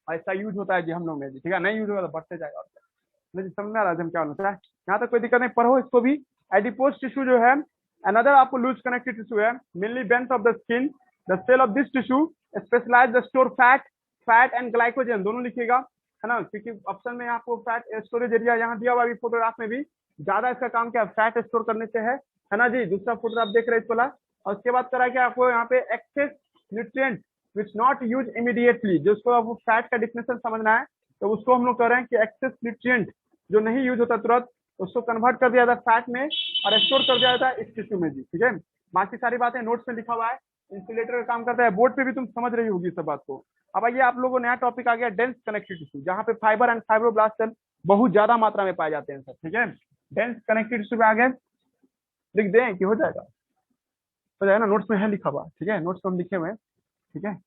ऐसा यूज होता है जी हम लोग में जी, ठीक है। नहीं यूज होगा तो बढ़ते जाएगा, नहीं समझ में आ रहा है हम क्या होता है। यहाँ तक कोई दिक्कत नहीं, पढ़ो इसको भी। एडिपोज टिश्यू जो है अनदर आपको लूज कनेक्टिव टिश्यू है, mainly beneath of the skin. The cell of this tissue specialise the store fat and glycogen, दोनों लिखिएगा, है ना, क्योंकि ऑप्शन में आपको फैट स्टोरेज एरिया यहाँ दिया हुआ है, फोटोग्राफ में भी ज्यादा इसका काम क्या है, फैट स्टोर करने से है ना जी। दूसरा फोटोग्राफ देख रहे हैं इस वाला, और उसके बाद करा क्या आपको यहाँ पे excess nutrient which not use immediately, जिसको आपको फैट का डिफिनेशन समझना है, तो उसको हम लोग कह रहे हैं कि एक्सेस न्यूट्रिएंट जो नहीं यूज होता तुरंत, उसको कन्वर्ट कर दिया जाता है फैट में, और स्टोर कर दिया जाता है इस टिश्यू में जी, ठीक है। बाकी सारी बातें नोट्स में लिखा हुआ है, इंसुलेटर का काम करता है। बोर्ड पे भी तुम समझ रही होगी सब बात को। अब आइए आप लोगों नया टॉपिक आ गया डेंस कनेक्टिव टिश्यू, जहाँ पे फाइबर एंड फाइब्रोब्लास्ट सेल बहुत ज्यादा मात्रा में पाए जाते हैं सर, ठीक है। डेंस कनेक्टिव टिश्यू पे आ गए, लिख दें कि हो जाएगा? हो जाएगा ना, नोट्स में है लिखा हुआ, ठीक है, नोट्स में हम लिखे हुए हैं, ठीक है।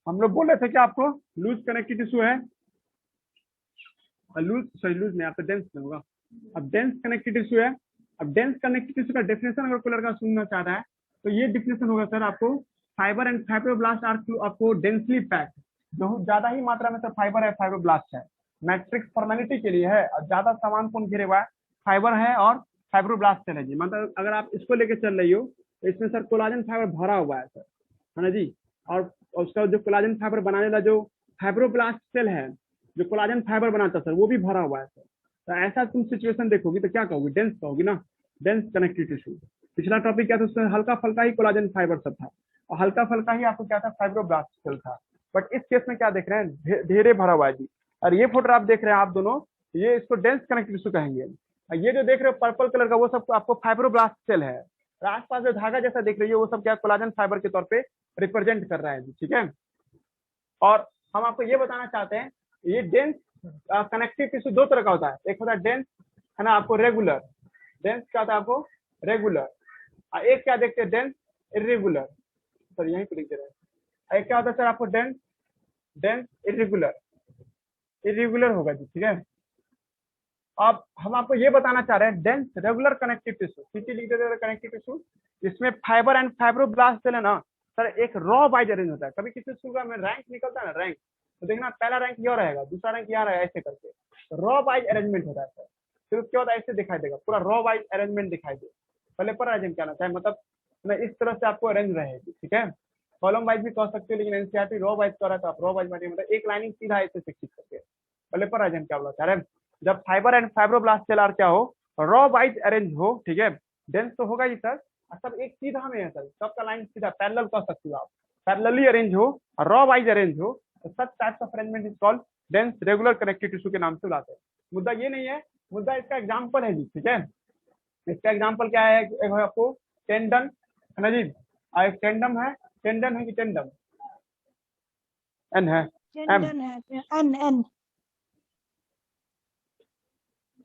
हम लोग बोल रहे थे कि आपको लूज कनेक्टिव टिश्यू है, लूज सॉरी लूज नहीं, आपका डेंस में होगा। अब डेंस कनेक्टिव टिश्यू है। अब डेंस कनेक्टिव टिश्यू का डेफिनेशन अगर कोई लड़का सुनना चाह रहा है तो ये डेफिनेशन होगा सर आपको, फाइबर एंड फाइब्रोब्लास्ट आर आपको डेंसली पैक्ड, बहुत ज्यादा ही मात्रा में सर फाइबर है फाइब्रोब्लास्ट है, मैट्रिक्स फॉर्मेलिटी के लिए है और ज्यादा सामान कौन घेरे हुआ है, फाइबर है और फाइब्रोब्लास्ट सेल है जी। मतलब अगर आप इसको लेके चल रही हो तो इसमें सर कोलाजन फाइबर भरा हुआ है सर, है ना जी। और उसका जो कोलाजन फाइबर बनाने वाला जो फाइब्रोब्लास्ट सेल है, जो कोलाजन फाइबर बनाता है सर, वो भी भरा हुआ है सर। तो ऐसा तुम सिचुएशन देखोगी तो क्या कहोगी? डेंस कहोगी ना, डेंस कनेक्टिव टिश्यू। पिछला टॉपिक क्या था, उसमें हल्का फल्का ही कोलाजन फाइबर सब था और हल्का फल्का ही आपको क्या था, फाइब्रोब्लास्ट सेल था। बट इस केस में क्या देख रहे हैं, ढेरे भरा हुआ है जी। और ये फोटो आप देख रहे हैं आप दोनों, ये इसको डेंस कनेक्टिव टिश्यू कहेंगे। और ये जो देख रहे हो पर्पल कलर का, वो सब आपको फाइब्रोब्लास्ट सेल है। और आसपास जो धागा जैसा देख रही है वो सब क्या कोलाजन फाइबर के तौर पे रिप्रेजेंट कर रहा है जी, ठीक है। और हम आपको ये बताना चाहते हैं, ये डेंस कनेक्टिव टिश्यू दो तरह का होता है, एक होता है डेंस, है ना, आपको रेगुलर, डेंस क्या होता है आपको रेगुलर, और एक क्या देखते हैं डेंस इरेगुलर, सर यहीं पे लिख दे रहे हैं। एक क्या होता है सर आपको डेंस, डेंस इरेगुलर, इरेगुलर होगा जी, ठीक है। अब हम आपको ये बताना चाह रहे हैं डेंस रेगुलर कनेक्टिव टिश्यू, सीटी लिख देते हैं कनेक्टिव टिश्यू, इसमें फाइबर एंड फाइब्रोब्लास्ट सेल है ना सर, एक रॉ वाइज अरेंज होता है। कभी किसी स्कूल का में रैंक निकलता है ना, रैंक तो देखना पहला रैंक यहाँ रहेगा, दूसरा रैंक यहाँ रहेगा, ऐसे करके रॉ वाइज अरेंजमेंट होता है सर। फिर उसके बाद ऐसे दिखाई देगा, पूरा रॉ वाइज अरेंजमेंट दिखाई दे, पहले पर अरेंज क्या है, मतलब ना इस तरह से आपको अरेंज रहेगी, ठीक है। कॉलम वाइज भी कह सकते हो, लेकिन एनसीईआरटी रॉ वाइज कर रहा है तो आप रॉ वाइज मतलब एक लाइनिंग सीधा ऐसे से खींच करके, पहले पर अरेंज क्या बोला चाह रहे हैं, जब fibre and fibroblast cell are क्या हो, रॉ वाइज अरेंज हो, ठीक है। डेंस तो होगा ही सर, सब एक सीधा में है सर, सबका लाइन सीधा पैरेलल कह सकते हो आप, पैरेलली अरेंज हो, रॉ वाइज अरेंज हो, तो such types of arrangement is called dense regular connective tissue के नाम से बुलाते हैं। मुद्दा ये नहीं है, मुद्दा इसका एग्जाम्पल है जी, ठीक है। इसका एग्जाम्पल क्या है, एक है आपको टेंडन, है ना जी, एक टेंडम है, टेंडन है कि टेंडम, एन है, एम, टेंडन है, एन एन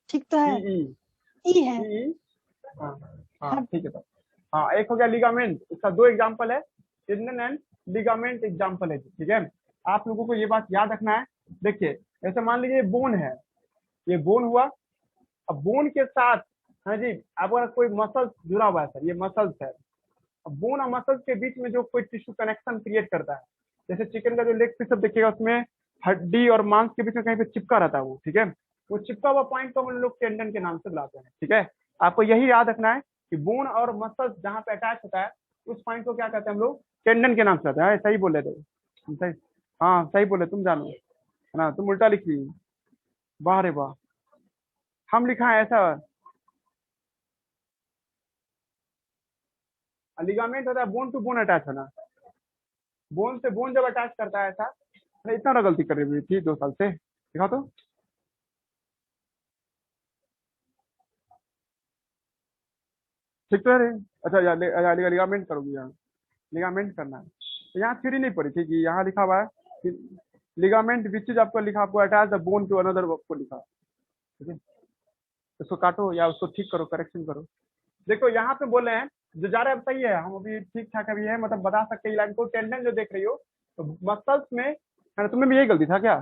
ठीक तो है, ई, ई है, हाँ हाँ ठीक है सर। हाँ एक हो गया लिगामेंट, इसका दो एग्जाम्पल है, टेंडन एंड लिगामेंट एग्जाम्पल है, ठीक है। आप लोगों को ये बात याद रखना है। देखिए जैसे मान लीजिए बोन है, ये बोन हुआ, अब बोन के साथ है जी अब अगर कोई मसल्स जुड़ा हुआ है सर, ये मसल्स है, अब बोन और मसल्स के बीच में जो कोई टिश्यू कनेक्शन क्रिएट करता है, जैसे चिकन का जो लेग पीस सब देखिएगा उसमें हड्डी और मांस के बीच में कहीं पे चिपका रहता है वो, ठीक है। वो चिपका हुआ पॉइंट को हम लोग टेंडन के नाम से बुलाते हैं, ठीक है। आपको यही याद रखना है कि बोन और मसल्स जहाँ पे अटैच होता है उस पॉइंट को क्या कहते हैं हम लोग, टेंडन के नाम से कहते हैं। सही बोले थे, सही, हाँ सही बोले, तुम जानो, है ना, तुम उल्टा लिख रही हो, वाह रे वाह, हम लिखा है ऐसा। लिगामेंट होता है बोन टू बोन अटैच होना, बोन से बोन जब अटैच करता है ऐसा। अरे इतना गलती कर रही थी 2 साल से, दिखा तो, ठीक तो है रे। अच्छा यार लिगामेंट करोगी, यहाँ लिगामेंट करना है, तो यहाँ थ्योरी नहीं पड़ी थी कि यहाँ लिखा हुआ है कि लिगामेंट विच इज आपको लिखा, आपको attach the bone to another को लिखा, ठीक है। उसको काटो या उसको ठीक करो, करेक्शन करो। देखो यहाँ पे बोले हैं जो जा रहा है अब सही है, हम अभी ठीक ठाक अभी है, मतलब बता सकते हैं लाइन को, टेंडन जो देख रही हो तो मसल्स में, है ना, तुम्हें भी यही गलती था क्या,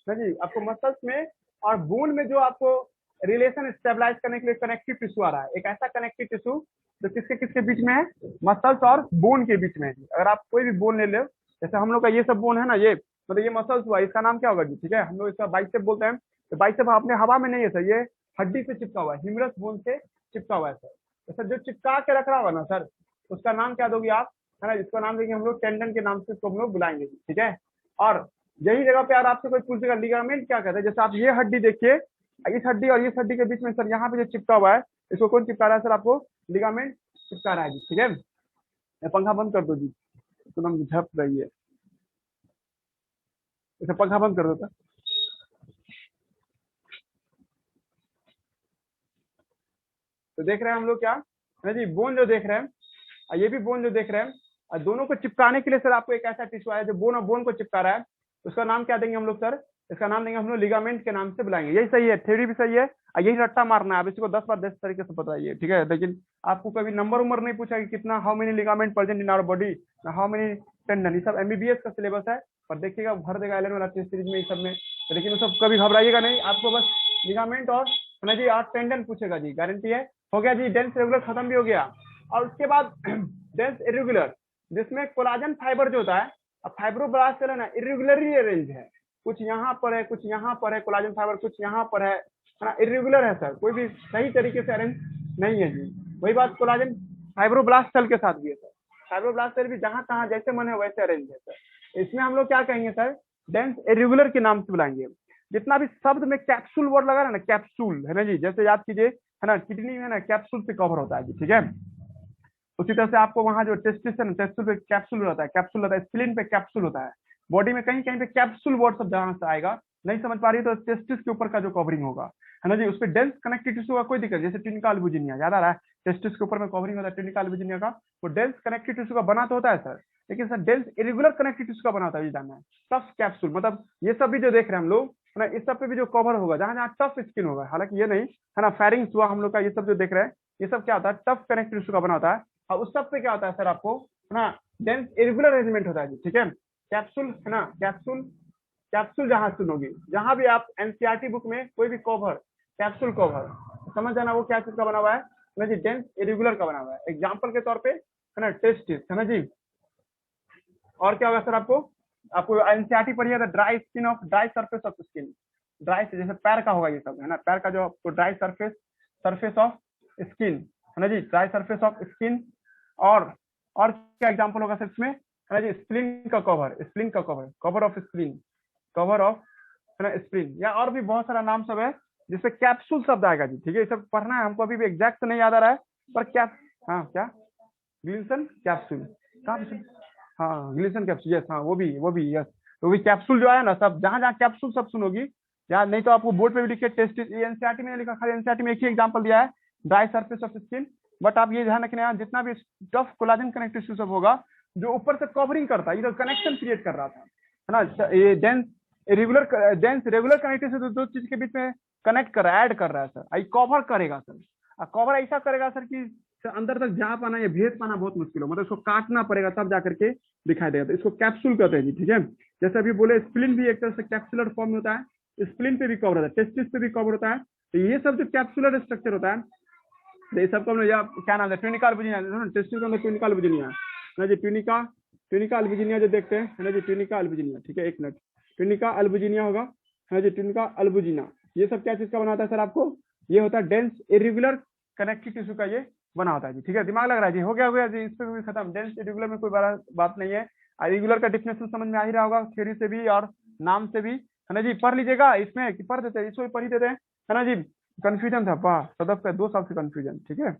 है जी, आपको मसल्स में और बोन में जो आपको रिलेशन स्टेबलाइज करने के लिए कनेक्टिव टिश्यू आ रहा है, एक ऐसा कनेक्टिव टिश्यू जो किसके किसके बीच में है, मसल्स और बोन के बीच में है। अगर आप कोई भी बोन ले लो, जैसे हम लोग का ये सब बोन है ना, ये मतलब ये मसल्स हुआ, इसका नाम क्या होगा जी, ठीक है, हम लोग इसका बाइसेप बोलते हैं। तो बाइसेप अपने हवा में नहीं है सर, ये हड्डी से चिपका हुआ है, ह्यूमरस बोन से चिपका हुआ है सर। तो सर जो चिपका के रख रहा होगा ना सर, उसका नाम क्या दोगे आप, है ना, जिसका नाम देंगे हम लोग टेंडन के नाम से इसको हम लोग बुलाएंगे, ठीक है। और यही जगह पे यार आपसे कोई पूछेगा लिगामेंट क्या कहता है, जैसे आप ये हड्डी देखिए, इस हड्डी और इस हड्डी के बीच में सर यहाँ पे जो चिपका हुआ है इसको कौन चिपका रहा है सर? आपको लिगामेंट चिपका रहा है जी, ठीक है। ये पंखा बंद कर दो जी, एकदम झप रही है, इसे पंखा बंद कर दो सर। तो देख रहे हैं हम लोग क्या है ना जी, बोन जो देख रहे हैं और ये भी बोन जो देख रहे हैं, और दोनों को चिपकाने के लिए सर आपको एक ऐसा टिश्यू आया जो बोन और बोन को चिपका रहा है, उसका नाम क्या देंगे हम लोग सर? इसका नाम देंगे हम लोग लिगामेंट के नाम से बुलाएंगे। यही सही है, थ्योरी भी सही है और यही रट्टा मारना है। आप इसको 10 बार 10 तरीके से बताइए, ठीक है। लेकिन आपको कभी नंबर उम्र नहीं पूछा कि कितना, how many ligament present in our body, how many tendon, ये सब एमबीबीएस का सिलेबस है। पर देखिएगा भर देगा एलन वाला टेस्ट सीरीज में ये सब में, लेकिन वो सब कभी घबराइएगा नहीं, आपको बस लिगामेंट और है ना जी और टेंडन पूछेगा जी, गारंटी है। हो गया जी, डेंस रेगुलर खत्म भी हो गया। और उसके बाद डेंस इरेगुलर, जिसमें कोलाजन फाइबर जो होता है, अब फाइब्रोब्लास्ट सेल है ना इरेगुलरली अरेंज है, कुछ यहाँ पर है, कुछ यहाँ पर है, कोलाजन फाइबर कुछ यहाँ पर है ना, इरेगुलर है सर, कोई भी सही तरीके से अरेंज नहीं है जी। वही बात कोलाजन फाइब्रोब्लास्ट सेल के साथ भी है सर, फाइब्रोब्लास्ट सेल भी जहां तहां जैसे मन है वैसे अरेंज है सर। इसमें हम लोग क्या कहेंगे सर? डेंस इरेगुलर के नाम से बुलाएंगे। जितना भी शब्द में कैप्सूल वर्ड लगा है ना, कैप्सूल है ना जी, जैसे याद कीजिए है ना, किडनी में ना कैप्सूल से कवर होता है जी, ठीक है। उसी तरह से आपको वहां जो टेस्टिस है ना, टेस्टिस पे कैप्सूल रहता है, कैप्सूल रहता है, स्प्लीन पे कैप्सूल होता है। बॉडी में कहीं कहीं पे कैप्सूल वर्ड सब जहां से आएगा, नहीं समझ पा रही है तो टेस्टिस के ऊपर का जो कवरिंग होगा है ना जी, उस पर डेंस कनेक्टिव टिश्यू का कोई दिक्कत, जैसे ट्यूनिका अल्बुजिनिया याद आ रहा है, टेस्टिस के ऊपर में कवरिंग होता है ट्यूनिका अल्बुजिनिया का, वो डेंस कनेक्टिव टिश्यू का बना तो होता है सर, लेकिन sir dense irregular connective tissue का बना होता है, ये जानना है। टफ कैप्सूल मतलब ये सब भी जो देख रहे हैं हम लोग है ना, इस सब पे भी जो कवर होगा जहां जहां टफ स्किन होगा, हालांकि ये नहीं है ना, फेरिंग्स हुआ हम लोग का, ये सब जो देख रहे हैं ये सब क्या होता है? टफ कनेक्टिव टिश्यू का बना होता है। और उस सब पे क्या होता है सर? आपको है ना डेंस इरेगुलर अरेंजमेंट होता है जी, ठीक है। कैप्सूल है ना, कैप्सूल, कैप्सूल जहां सुनोगे, जहां भी आप एनसीईआरटी बुक में कोई भी कवर, कैप्सूल कवर समझ जाना वो क्या चीज का बना हुआ है ना जी, डेंस इरेगुलर का बना हुआ है। एग्जांपल के तौर पे है ना टेस्टिस है ना जी, और क्या होगा सर? आपको आपको एनसीईआरटी पढ़िए था, dry skin of, dry surface of skin, dry से जैसे पैर का होगा ये सब है ना, पैर का जो आपको dry surface, surface of skin है ना जी, ड्राई सरफेस ऑफ स्किन। और क्या एग्जांपल होगा सर इसमें है ना जी, स्प्लिन का कवर, स्प्लिन का cover, cover of spleen, cover of है ना स्प्लिन, या और भी बहुत सारा नाम सब है जिसपे कैप्सूल शब्द आएगा जी, ठीक है। ये सब पढ़ना है हमको, अभी भी एग्जैक्ट नहीं याद आ रहा है पर क्या, हाँ क्या ग्लिसन कैप्सूल, हाँ ग्लिसन कैप्सूल, यस हाँ वो भी यस, तो भी कैप्सूल जो है ना सब, जहां जहां कैप्सूल सब सुनोगी, या नहीं तो आपको बोर्ड पे भी लिखे टेस्ट, एनसीईआरटी में लिखा, खाली एनसीईआरटी में एक ही एग्जांपल दिया है, dry surface of skin. But आप ये ध्यान रखना, जितना भी टफ कोलाजन कनेक्टिव टिश्यू सब होगा जो ऊपर से कवरिंग करता है, इधर कनेक्शन क्रिएट कर रहा था है ना, ये dense regular, dense regular connective से दो चीज के बीच में कनेक्ट कर रहा है, ऐड कर रहा है सर, आई कवर करेगा सर, कवर ऐसा करेगा सर कि अंदर तक जा पाना या भेज पाना बहुत मुश्किल हो, मतलब इसको काटना पड़ेगा तब जाकर के दिखाई देगा, तो इसको कैप्सूल कहते हैं जी, ठीक है। जैसे अभी बोले स्प्लिन भी एक तरह से कैप्सुलर फॉर्म में होता है, स्प्लिन पे भी कवर होता है, टेस्टिस पे भी कवर होता है, तो ये सब जो कैप्सुलर स्ट्रक्चर होता है, तो ये सब क्या नाम है? ट्यूनिका अल्बुजिनिया, टेस्टिस का ट्यूनिका अल्बुजिनिया ना जी, ट्यूनिका अल्बुजिनिया जो देखते हैं है ना जी, ट्यूनिका अल्बुजिनिया, ठीक है, एक मिनट, ट्यूनिका अल्बुजिनिया होगा है ना जी, ट्यूनिका अल्बुजिना, ये सब क्या चीज का बना होता है सर? आपको ये होता है डेंस इरेगुलर कनेक्टिव टिश्यू का ये बना होता है जी, ठीक है। दिमाग लग रहा है जी, हो गया जी, इस पे भी खत्म। डेंस इरेगुलर में कोई बड़ा बात नहीं है, रेगुलर का डिफिनेशन समझ में आ ही रहा होगा, थ्योरी से भी और नाम से भी है ना जी, पढ़ लीजिएगा, इसमें कि पढ़ देते हैं, इसको भी पढ़ ही देते हैं है ना जी। कंफ्यूजन था, वाह सदफ का 2 साल से कंफ्यूजन, ठीक है।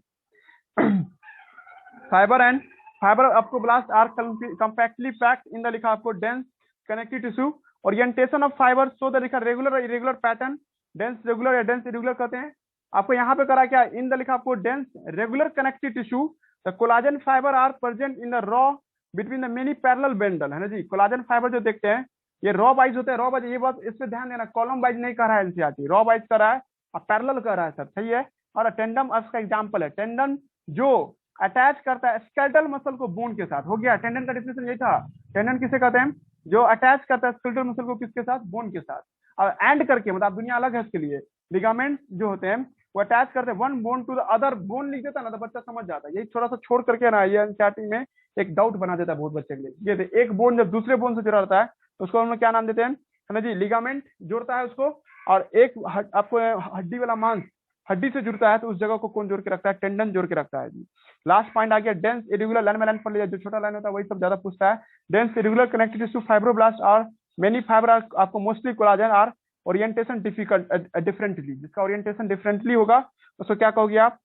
फाइबर एंड फाइबर आपको blast are compactly packed in the, लिखा आपको dense connective tissue, orientation of fibre so the, लिखा रेगुलर और इरेगुलर पैटर्न, डेंस रेगुलर या डेंस इरेगुलर कहते हैं। आपको यहाँ पे करा क्या, इन द लिखा आपको dense regular connective tissue, the collagen fibre are present in the row between the many parallel bundle है ना जी। कोलाजन फाइबर जो देखते हैं ये रॉ वाइज होते हैं, रॉ वाइज, ये बात इस पे ध्यान देना, कॉलम वाइज नहीं कर रहा है एनसीईआरटी, रॉ वाइज कर रहा है और पैरेलल कर रहा है सर, सही है। और टेंडन उसका एग्जांपल है, टेंडन जो अटैच करता है स्केलेटल मसल को बोन के साथ, हो गया टेंडन का डिफिनेशन यही था। टेंडन किसे कहते हैं? जो अटैच करता है स्केलेटल मसल को किसके साथ? बोन के साथ, और एंड करके मतलब दुनिया अलग है इसके लिए। लिगामेंट जो होते हैं वो अटैच करते हैं one bone to the other, bone लिख देता है ना तो बच्चा समझ जाता है, यही थोड़ा सा छोड़ करके ना ये एनसीईआरटी में एक डाउट बना देता है बहुत बच्चे के लिए। ये एक बोन जब दूसरे बोन से जुड़ा रहता है तो उसको हम लोग क्या नाम देते हैं है ना जी, लिगामेंट जोड़ता है उसको, और एक आपको हड्डी वाला मांस हड्डी से जुड़ता है तो उस जगह को कौन जोड़ के रखता है? टेंडन जोड़ के रखता है जी। लास्ट पॉइंट आ गया डेंस इरेगुलर, लाइन में लाइन पढ़ लिया, जो छोटा लाइन होता है वही सब ज्यादा पूछता है। Dense irregular connective tissue fibroblast और मेनी फाइबर आपको mostly collagen are orientation difficult differently, जिसका ओरिएंटेशन डिफरेंटली होगा उसको क्या कहोगे आप?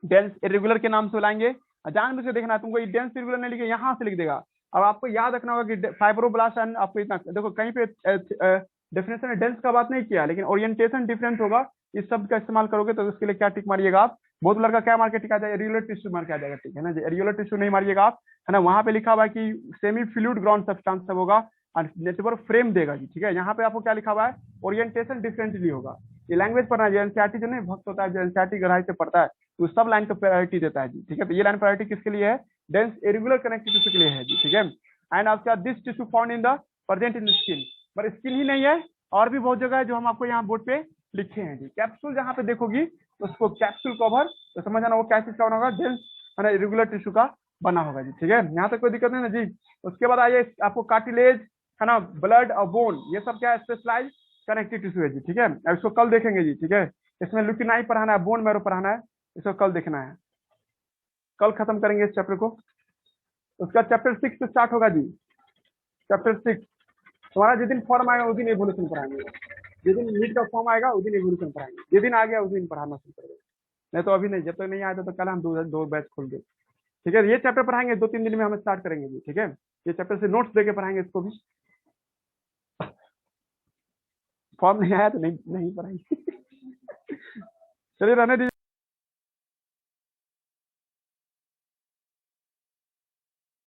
डेंस इरेगुलर के नाम से बुलाएंगे। जानबूझ के देखना है, तुमको डेंस इरेगुलर नहीं लिखे, यहाँ से लिख देगा। अब आपको याद रखना होगा कि फाइब्रोब्लास्ट एंड आपको इतना देखो, कहीं पे डेफिनेशन में डेंस का बात नहीं किया, लेकिन ओरिएंटेशन डिफरेंट होगा। इस शब्द का इस्तेमाल करोगे तो उसके लिए क्या टिक मारिएगा आप, बहुत लड़का क्या मार के टिक आ जाएगा, रेगुलर टिश्यू मार के आ जाएगा, ठीक है ना जी। रेगुलर टिश्यू नहीं मारिएगा आप, है ना। वहां पे लिखा हुआ है कि सेमी फ्लूइड ग्राउंड सब्सटेंस सब होगा और नेटवर्क फ्रेम देगा जी, ठीक है। यहाँ पे आपको क्या लिखा हुआ है, ओरिएंटेशन डिफरेंटली होगा। ये लैंग्वेज पढ़ना है, एनसीईआरटी जो नहीं भक्त होता है, जो एनसीईआरटी गहराई से पढ़ता है तो सब लाइन को प्रायोरिटी देता है जी, ठीक है। तो ये लाइन प्रायोरिटी किसके लिए है, डेंस इरेगुलर कनेक्टिव टिश्यू के लिए है जी, ठीक है। एंड आपका this tissue found in the present in skin, पर स्किन ही नहीं है, और भी बहुत जगह है जो हम आपको यहाँ बोर्ड पे लिखे हैं जी। कैप्सूल जहाँ पे देखोगी उसको कैप्सूल कवर, तो समझ आना वो क्या चीज का बना होगा, डेंस है ना इरेगुलर टिश्यू का बना होगा जी, ठीक है। यहाँ तक कोई दिक्कत नहीं ना जी। उसके बाद आइए आपको कार्टिलेज है ना, ब्लड और बोन, ये सब क्या है, स्पेशलाइज कनेक्टिव टिश्यू है जी, ठीक है। अब इसको कल देखेंगे जी, ठीक है। इसमें लुटिनाई पढ़ाना है, बोन मैरो पढ़ाना है, इसको कल देखना है, कल खत्म करेंगे इस चैप्टर को। उसका चैप्टर 6 से स्टार्ट होगा जी, चैप्टर 6। तुम्हारा जिस दिन फॉर्म आएगा उस दिन एवोल्यूशन पढ़ाएंगे, जिस दिन नीट का फॉर्म आएगा उस दिन एवोल्यूशन पढ़ाएंगे, जिस दिन आ गया उस दिन पढ़ाना शुरू करेंगे, नहीं तो अभी नहीं, जब तक नहीं आया तो कल हम दो बैच खोल दे, ठीक है। ये चैप्टर पढ़ाएंगे 2-3 दिन में, हम स्टार्ट करेंगे जी, ठीक है। ये चैप्टर से नोट्स देके पढ़ाएंगे इसको भी, फॉर्म नहीं आया तो नहीं पढ़ाएंगे। चलिए रहने दीजिए।